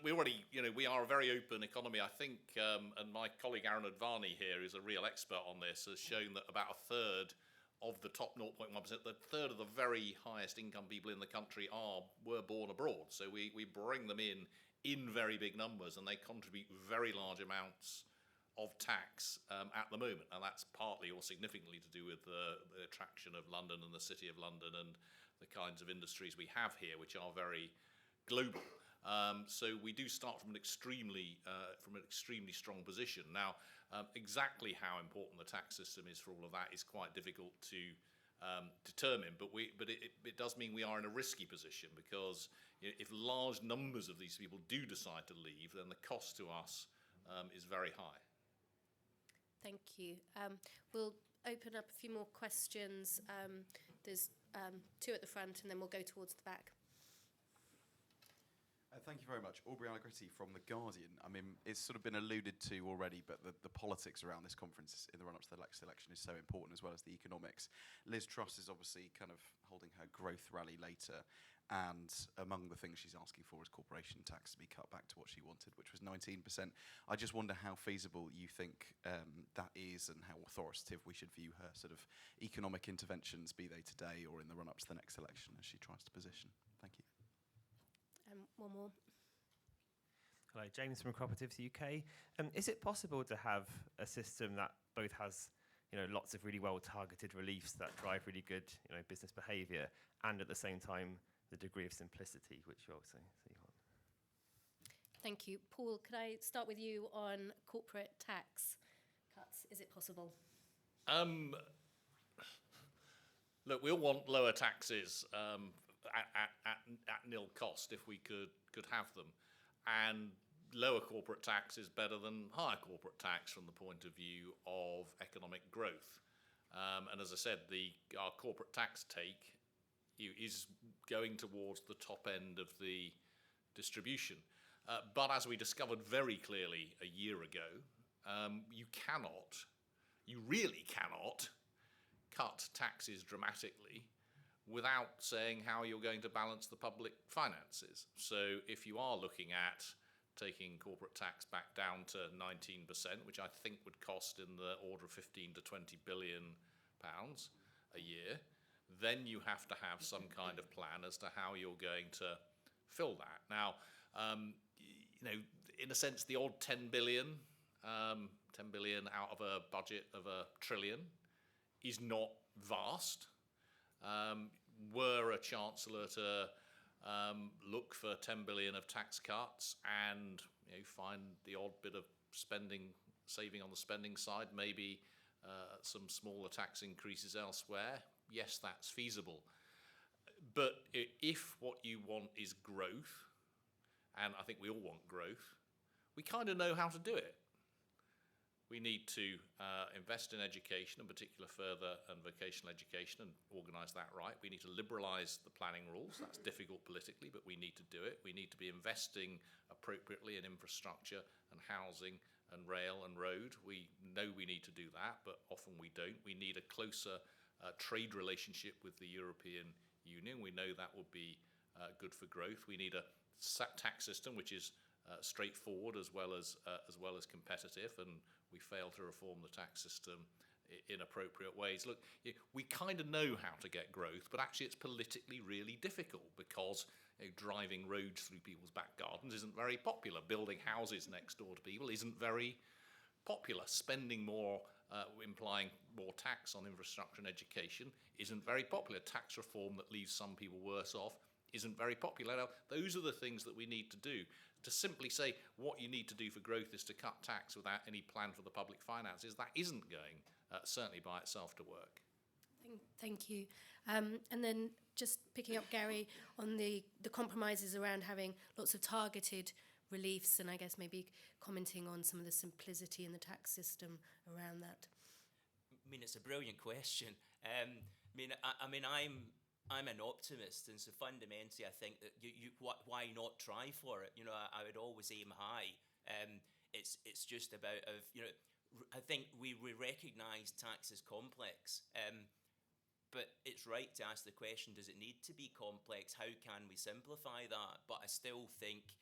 we already, we are a very open economy. I think, and my colleague Aaron Advani here is a real expert on this, has shown that about a third of the top 0.1%, the third of the very highest income people in the country were born abroad. So we bring them in very big numbers, and they contribute very large amounts of tax at the moment, and that's partly or significantly to do with the attraction of London and the City of London and the kinds of industries we have here, which are very global. So we do start from an extremely strong position. Now, exactly how important the tax system is for all of that is quite difficult to determine, but it does mean we are in a risky position, because if large numbers of these people do decide to leave, then the cost to us is very high. Thank you. We'll open up a few more questions. There's two at the front, and then we'll go towards the back. Thank you very much. Aubrey Allegretti from The Guardian. I mean, it's sort of been alluded to already, but the politics around this conference in the run-up to the next election is so important, as well as the economics. Liz Truss is obviously kind of holding her growth rally later, and among the things she's asking for is corporation tax to be cut back to what she wanted, which was 19%. I just wonder how feasible you think that is, and how authoritative we should view her sort of economic interventions, be they today or in the run-up to the next election, as she tries to position. Thank you. One more. Hello, James from Cooperatives UK. Is it possible to have a system that both has, lots of really well-targeted reliefs that drive really good, business behaviour, and at the same time the degree of simplicity which you also see on? Thank you. Paul, could I start with you on corporate tax cuts? Is it possible? Look, we all want lower taxes at nil cost if we could have them, and lower corporate tax is better than higher corporate tax from the point of view of economic growth. And as I said, our corporate tax take is going towards the top end of the distribution. But as we discovered very clearly a year ago, you really cannot cut taxes dramatically without saying how you're going to balance the public finances. So if you are looking at taking corporate tax back down to 19%, which I think would cost in the order of 15 to 20 billion pounds a year, then you have to have some kind of plan as to how you're going to fill that. Now, in a sense, the odd 10 billion out of a budget of $1 trillion is not vast. Were a chancellor to look for 10 billion of tax cuts and find the odd bit of saving on the spending side, maybe some smaller tax increases elsewhere, yes, that's feasible. But if what you want is growth, and I think we all want growth, we kind of know how to do it. We need to invest in education, in particular further and vocational education, and organise that right. We need to liberalise the planning rules. That's difficult politically, but we need to do it. We need to be investing appropriately in infrastructure and housing and rail and road. We know we need to do that, but often we don't. We need a closer trade relationship with the European Union. We know that would be good for growth. We need a tax system which is straightforward as well as competitive, and we fail to reform the tax system in appropriate ways. Look, we kind of know how to get growth, but actually it's politically really difficult, because driving roads through people's back gardens isn't very popular. Building houses next door to people isn't very popular. Spending more, implying more tax on infrastructure and education, isn't very popular. Tax reform that leaves some people worse off isn't very popular. Now, those are the things that we need to do. To simply say what you need to do for growth is to cut tax without any plan for the public finances, that isn't going, certainly by itself, to work. Thank you. And then just picking up, Gary, on the compromises around having lots of targeted reliefs, and I guess maybe commenting on some of the simplicity in the tax system around that. I mean, it's a brilliant question. I'm an optimist, and so fundamentally, I think that why not try for it? I would always aim high. It's just about I think we recognise tax is complex, but it's right to ask the question: does it need to be complex? How can we simplify that? But I still think,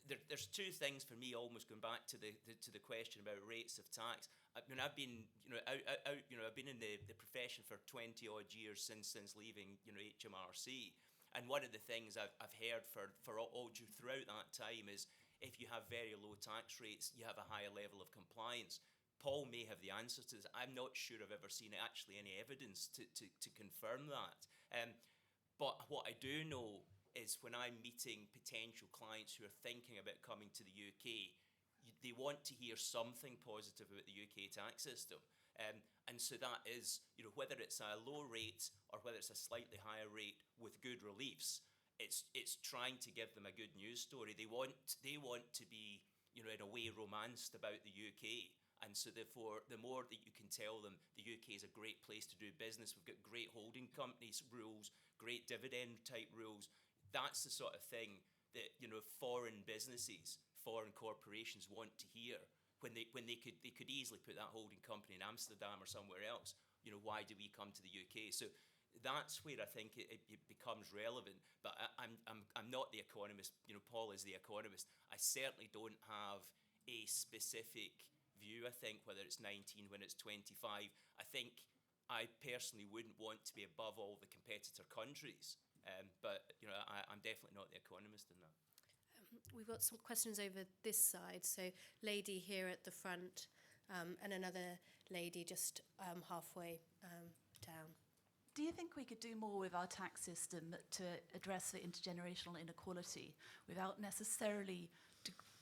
there's two things for me. Almost going back to the question about rates of tax. I've been I've been in the profession for 20 odd years since leaving HMRC, and one of the things I've heard for all throughout that time is, if you have very low tax rates, you have a higher level of compliance. Paul may have the answer to this. I'm not sure I've ever seen actually any evidence to confirm that. But what I do know is, when I'm meeting potential clients who are thinking about coming to the UK, they want to hear something positive about the UK tax system. And so that is, whether it's a low rate or whether it's a slightly higher rate with good reliefs, it's trying to give them a good news story. They want to be, in a way, romanced about the UK. And so therefore, the more that you can tell them the UK is a great place to do business, we've got great holding companies rules, great dividend type rules, that's the sort of thing that foreign businesses, foreign corporations want to hear. When they could easily put that holding company in Amsterdam or somewhere else. Why do we come to the UK? So that's where I think it becomes relevant. But I'm not the economist. Paul is the economist. I certainly don't have a specific view. I think whether it's 19, when it's 25. I think I personally wouldn't want to be above all the competitor countries. But I'm definitely not the economist in that. We've got some questions over this side. So, lady here at the front, and another lady just halfway down. Do you think we could do more with our tax system to address the intergenerational inequality without necessarily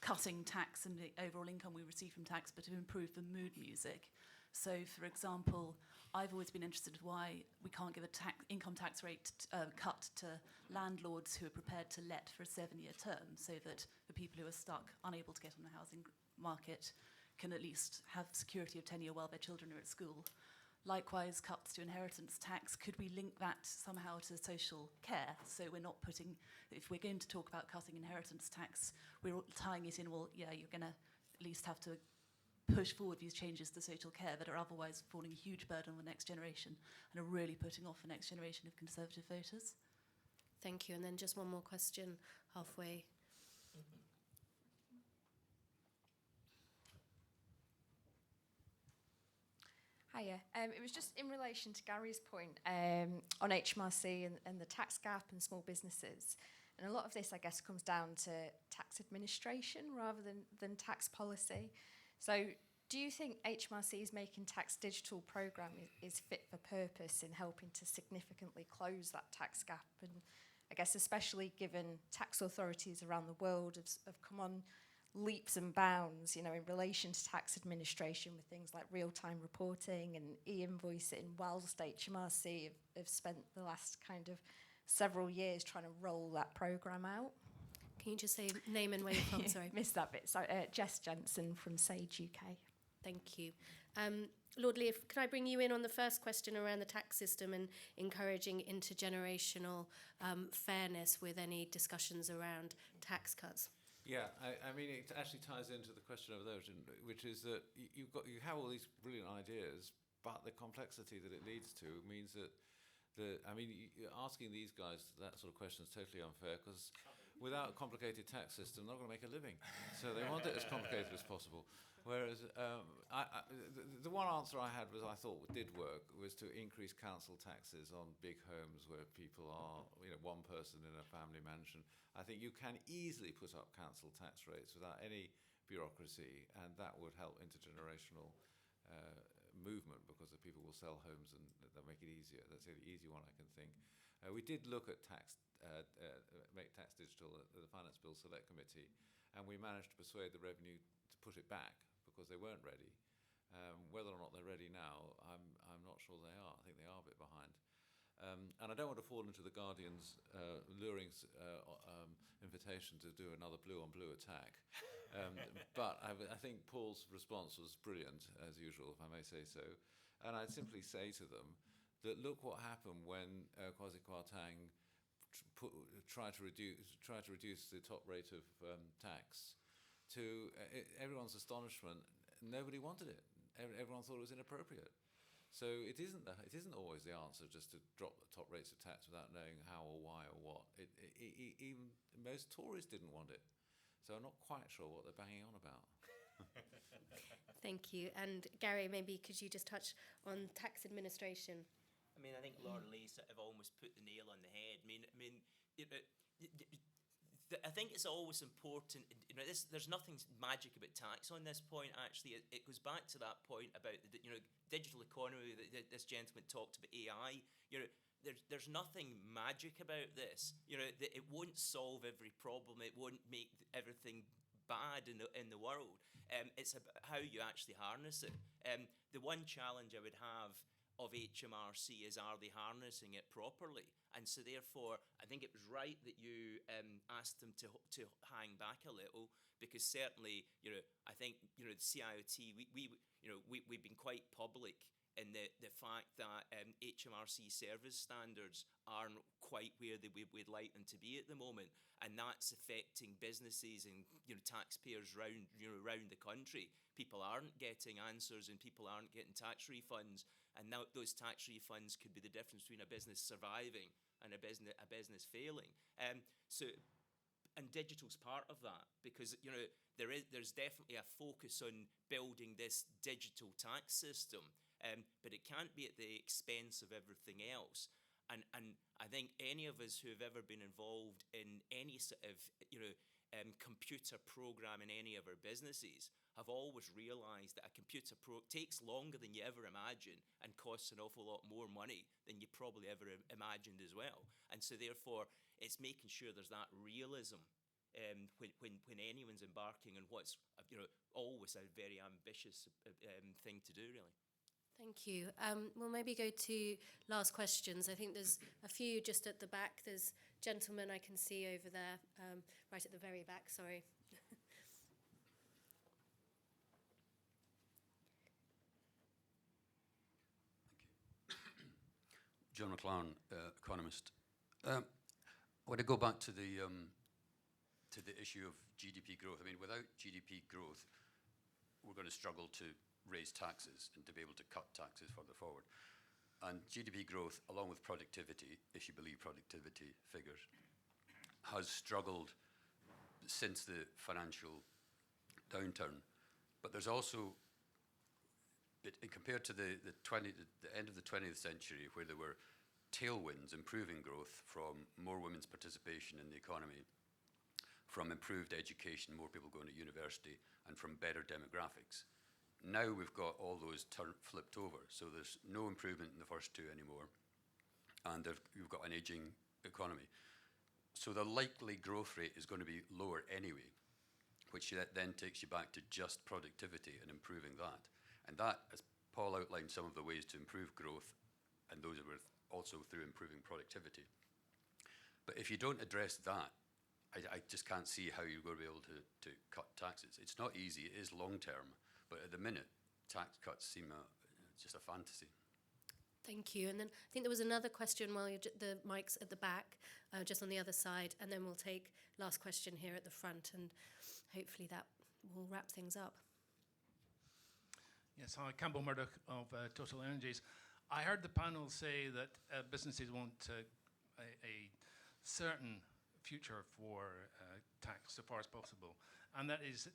cutting tax and the overall income we receive from tax, but to improve the mood music? So, for example, I've always been interested in why we can't give a income tax rate cut to landlords who are prepared to let for a 7-year term, so that the people who are stuck, unable to get on the housing market, can at least have security of tenure while their children are at school. Likewise, cuts to inheritance tax, could we link that somehow to social care? So we're not putting, if we're going to talk about cutting inheritance tax, we're tying it in, well, yeah, you're going to at least have to push forward these changes to social care that are otherwise falling a huge burden on the next generation and are really putting off the next generation of Conservative voters. Thank you. And then just one more question halfway. Hiya. It was just in relation to Gary's point on HMRC and the tax gap and small businesses. And a lot of this, I guess, comes down to tax administration rather than tax policy. So do you think HMRC's Making Tax Digital programme is fit for purpose in helping to significantly close that tax gap? And I guess especially given tax authorities around the world have come on leaps and bounds, in relation to tax administration with things like real-time reporting and e-invoicing, whilst HMRC have spent the last kind of several years trying to roll that programme out. Can you just say name and where you're from? Sorry. Missed that bit. So, Jess Jensen from Sage UK. Thank you. Lord Lee, could I bring you in on the first question around the tax system and encouraging intergenerational fairness with any discussions around tax cuts? Yeah, I mean, it actually ties into the question over there, which is that you have all these brilliant ideas, but the complexity that it leads to means that asking these guys that sort of question is totally unfair, because without a complicated tax system, they're not going to make a living. So they want it as complicated as possible. Whereas the one answer I had I thought did work was to increase council taxes on big homes where people are, one person in a family mansion. I think you can easily put up council tax rates without any bureaucracy, and that would help intergenerational movement, because the people will sell homes and they'll make it easier. That's the easy one I can think. We did look at Make Tax Digital at the Finance Bill Select Committee, and we managed to persuade the Revenue to put it back because they weren't ready. Whether or not they're ready now, I'm not sure they are. I think they are a bit behind. And I don't want to fall into the Guardian's luring invitation to do another blue-on-blue attack. But I think Paul's response was brilliant, as usual, if I may say so. And I'd simply say to them that look what happened when Kwasi Kwarteng tried to reduce the top rate of tax. To everyone's astonishment, nobody wanted it. Everyone thought it was inappropriate. So it isn't always the answer just to drop the top rates of tax without knowing how or why or what. Even most Tories didn't want it. So I'm not quite sure what they're banging on about. Thank you. And Gary, maybe could you just touch on tax administration? I mean, I think Laura Lee sort of almost put the nail on the head. I think it's always important. There's nothing magic about tax on this point. Actually, it goes back to that point about the digital economy. This gentleman talked about AI. There's nothing magic about this. It won't solve every problem. It won't make everything bad in the world. It's about how you actually harness it. The one challenge I would have of HMRC is, are they harnessing it properly? And so therefore, I think it was right that you asked them to hang back a little, because certainly, I think, the CIOT, we've been quite public in the fact that HMRC service standards aren't quite where we'd like them to be at the moment, and that's affecting businesses and taxpayers round the country. People aren't getting answers, and people aren't getting tax refunds, and now those tax refunds could be the difference between a business surviving and a business failing. And digital's part of that, because there's definitely a focus on building this digital tax system. But it can't be at the expense of everything else. And I think any of us who have ever been involved in any sort of computer program in any of our businesses have always realised that a computer takes longer than you ever imagine and costs an awful lot more money than you probably ever imagined as well. And so therefore, it's making sure there's that realism when anyone's embarking on what's always a very ambitious thing to do, really. Thank you. We'll maybe go to last questions. I think there's a few just at the back. There's a gentleman I can see over there, right at the very back, sorry. John McLaren, economist. I want to go back to the issue of GDP growth. I mean, without GDP growth, we're going to struggle to raise taxes and to be able to cut taxes further forward. And GDP growth, along with productivity, if you believe productivity figures, has struggled since the financial downturn. But there's also, compared to the end of the 20th century, where there were tailwinds improving growth from more women's participation in the economy, from improved education, more people going to university, and from better demographics. Now we've got all those flipped over, so there's no improvement in the first two anymore, and you've got an aging economy. So the likely growth rate is going to be lower anyway, which then takes you back to just productivity and improving that. And that, as Paul outlined some of the ways to improve growth, and those are also through improving productivity. But if you don't address that, I just can't see how you're going to be able to cut taxes. It's not easy, it is long term. But at the minute, tax cuts seem just a fantasy. Thank you. And then I think there was another question while the mic's at the back, just on the other side, and then we'll take last question here at the front, and hopefully that will wrap things up. Yes, hi, Campbell Murdoch of Total Energies. I heard the panel say that businesses want a certain future for tax so far as possible, and that is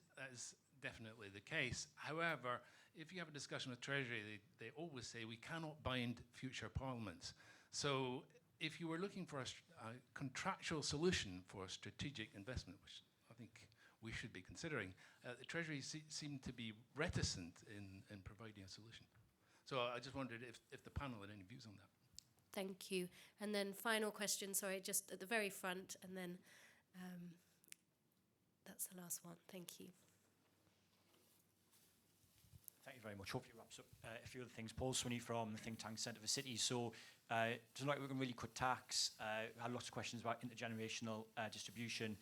definitely the case. However, if you have a discussion with Treasury, they always say we cannot bind future parliaments. So if you were looking for a contractual solution for strategic investment, which I think we should be considering, the Treasury seem to be reticent in providing a solution. So I just wondered if the panel had any views on that. Thank you. And then final question, sorry, just at the very front, and then that's the last one. Thank you. Thank you very much. Hopefully wraps up a few other things. Paul Swinney from the think tank Centre for Cities. So it doesn't look like we can really cut tax. We had lots of questions about intergenerational distribution.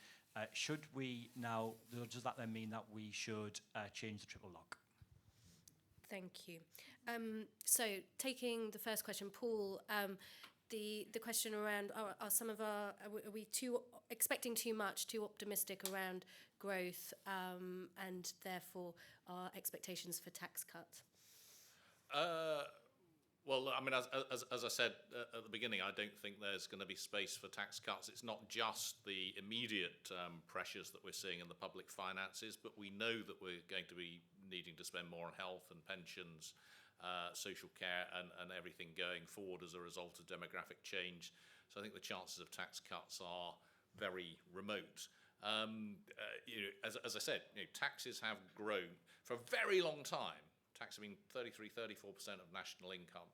Should we now, does that then mean that we should change the triple lock? Thank you. So taking the first question, Paul, the question around are we expecting too much, too optimistic around growth, and therefore our expectations for tax cuts? Well, I mean, as I said at the beginning, I don't think there's going to be space for tax cuts. It's not just the immediate pressures that we're seeing in the public finances, but we know that we're going to be needing to spend more on health and pensions, social care, and everything going forward as a result of demographic change. So I think the chances of tax cuts are very remote. As I said, taxes have grown for a very long time. Tax have been 34% of national income.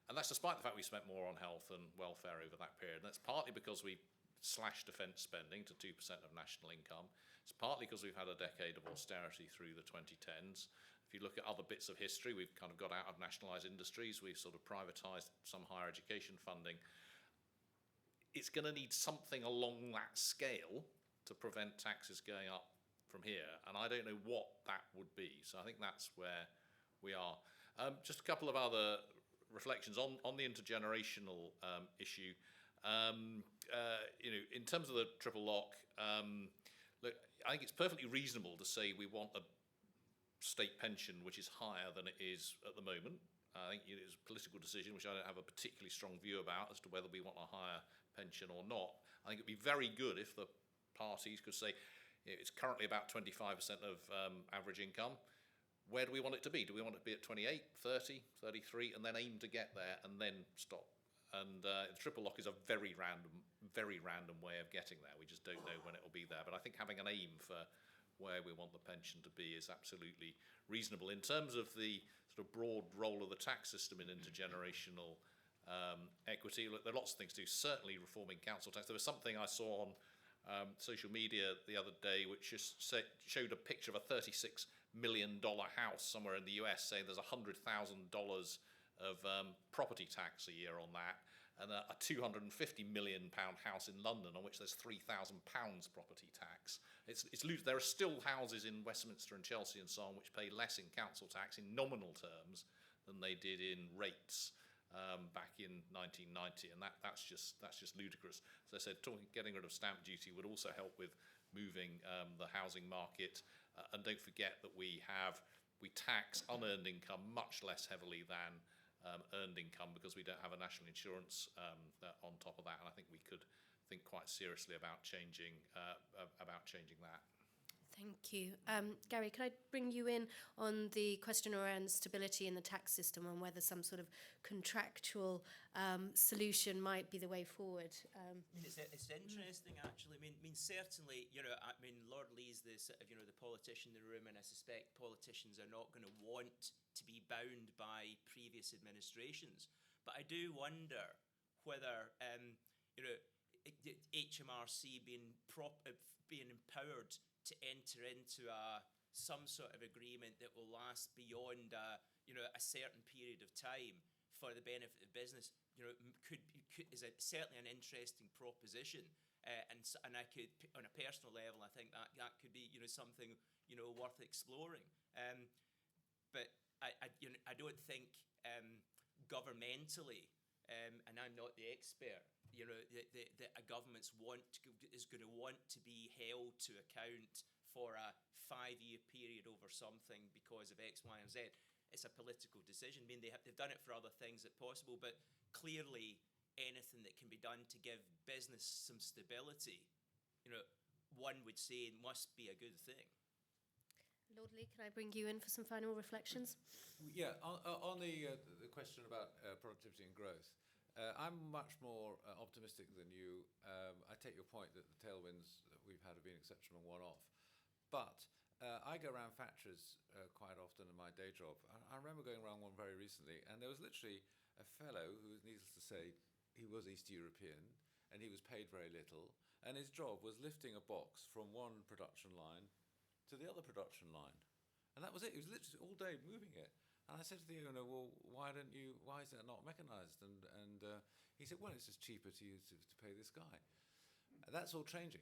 And that's despite the fact we spent more on health and welfare over that period. And that's partly because we slashed defence spending to 2% of national income. It's partly because we've had a decade of austerity through the 2010s. If you look at other bits of history, we've kind of got out of nationalised industries. We've sort of privatised some higher education funding. It's going to need something along that scale to prevent taxes going up from here. And I don't know what that would be. So I think that's where we are. Just a couple of other reflections on the intergenerational issue. In terms of the triple lock, look, I think it's perfectly reasonable to say we want a state pension which is higher than it is at the moment. I think it's a political decision which I don't have a particularly strong view about as to whether we want a higher pension or not. I think it'd be very good if the parties could say it's currently about 25% of average income. Where do we want it to be? Do we want it to be at 28, 30, 33, and then aim to get there and then stop? And the triple lock is a very random way of getting there. We just don't know when it will be there. But I think having an aim for where we want the pension to be is absolutely reasonable. In terms of the sort of broad role of the tax system in intergenerational equity, look, there are lots of things to do. Certainly reforming council tax. There was something I saw on social media the other day which just showed a picture of a $36 million house somewhere in the US, saying there's $100,000 of property tax a year on that, and a £250 million house in London on which there's £3,000 property tax. There are still houses in Westminster and Chelsea and so on which pay less in council tax in nominal terms than they did in rates back in 1990, and that's just ludicrous. As I said, getting rid of stamp duty would also help with moving the housing market. And don't forget that we tax unearned income much less heavily than earned income because we don't have a national insurance on top of that. And I think we could think quite seriously about changing that. Thank you. Gary, could I bring you in on the question around stability in the tax system and whether some sort of contractual solution might be the way forward? It's interesting, actually. I mean, certainly, Lord Lee's the politician in the room, and I suspect politicians are not going to want to be bound by previous administrations. But I do wonder whether, HMRC being empowered to enter into some sort of agreement that will last beyond a certain period of time for the benefit of business, is certainly an interesting proposition, and I could, on a personal level, I think that could be something worth exploring. But I don't think governmentally, and I'm not the expert, that a government is going to want to be held to account for a 5-year period over something because of X, Y, and Z. It's a political decision. I mean, they've done it for other things that possible, but clearly anything that can be done to give business some stability, one would say must be a good thing. Lord Lee, can I bring you in for some final reflections? Yeah, on the question about productivity and growth, I'm much more optimistic than you. I take your point that the tailwinds that we've had have been exceptional and one-off. But I go around factories quite often in my day job. I remember going around one very recently, and there was literally a fellow who, needless to say, he was East European, and he was paid very little, and his job was lifting a box from one production line to the other production line. And that was it. He was literally all day moving it. And I said to the owner, well, why is that not mechanized? And he said, well, it's just cheaper to pay this guy. That's all changing.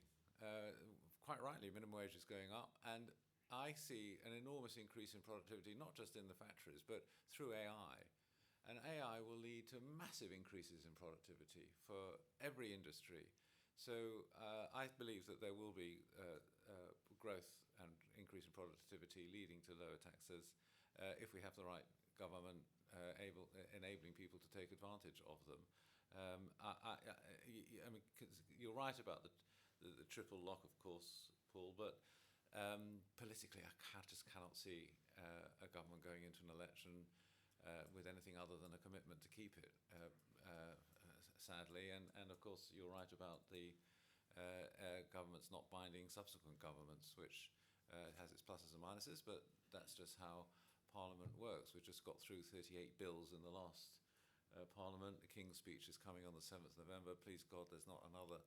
Quite rightly, minimum wage is going up. And I see an enormous increase in productivity, not just in the factories, but through AI. And AI will lead to massive increases in productivity for every industry. So I believe that there will be growth and increase in productivity leading to lower taxes if we have the right government enabling people to take advantage of them. I mean, you're right about the triple lock, of course, Paul, but politically I just cannot see a government going into an election with anything other than a commitment to keep it, sadly. And of course, you're right about the governments not binding subsequent governments, which has its pluses and minuses, but that's just how Parliament works. We've just got through 38 bills in the last Parliament. The King's speech is coming on the 7th of November. Please God, there's not another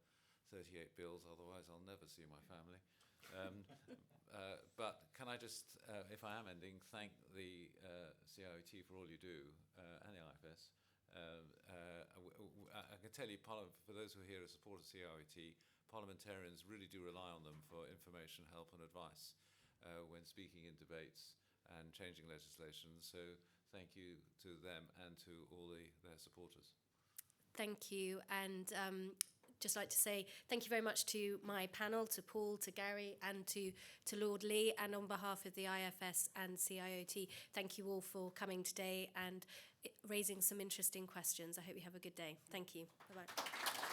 38 bills, otherwise I'll never see my family. But can I just, if I am ending, thank the CIOT for all you do, and the IFS. I can tell you, for those who are here as supporters of CIOT, parliamentarians really do rely on them for information, help and advice when speaking in debates and changing legislation. So thank you to them and to all their supporters. Thank you. And just like to say thank you very much to my panel, to Paul, to Gary, and to Lord Lee. And on behalf of the IFS and CIOT, thank you all for coming today and raising some interesting questions. I hope you have a good day. Thank you. Bye-bye.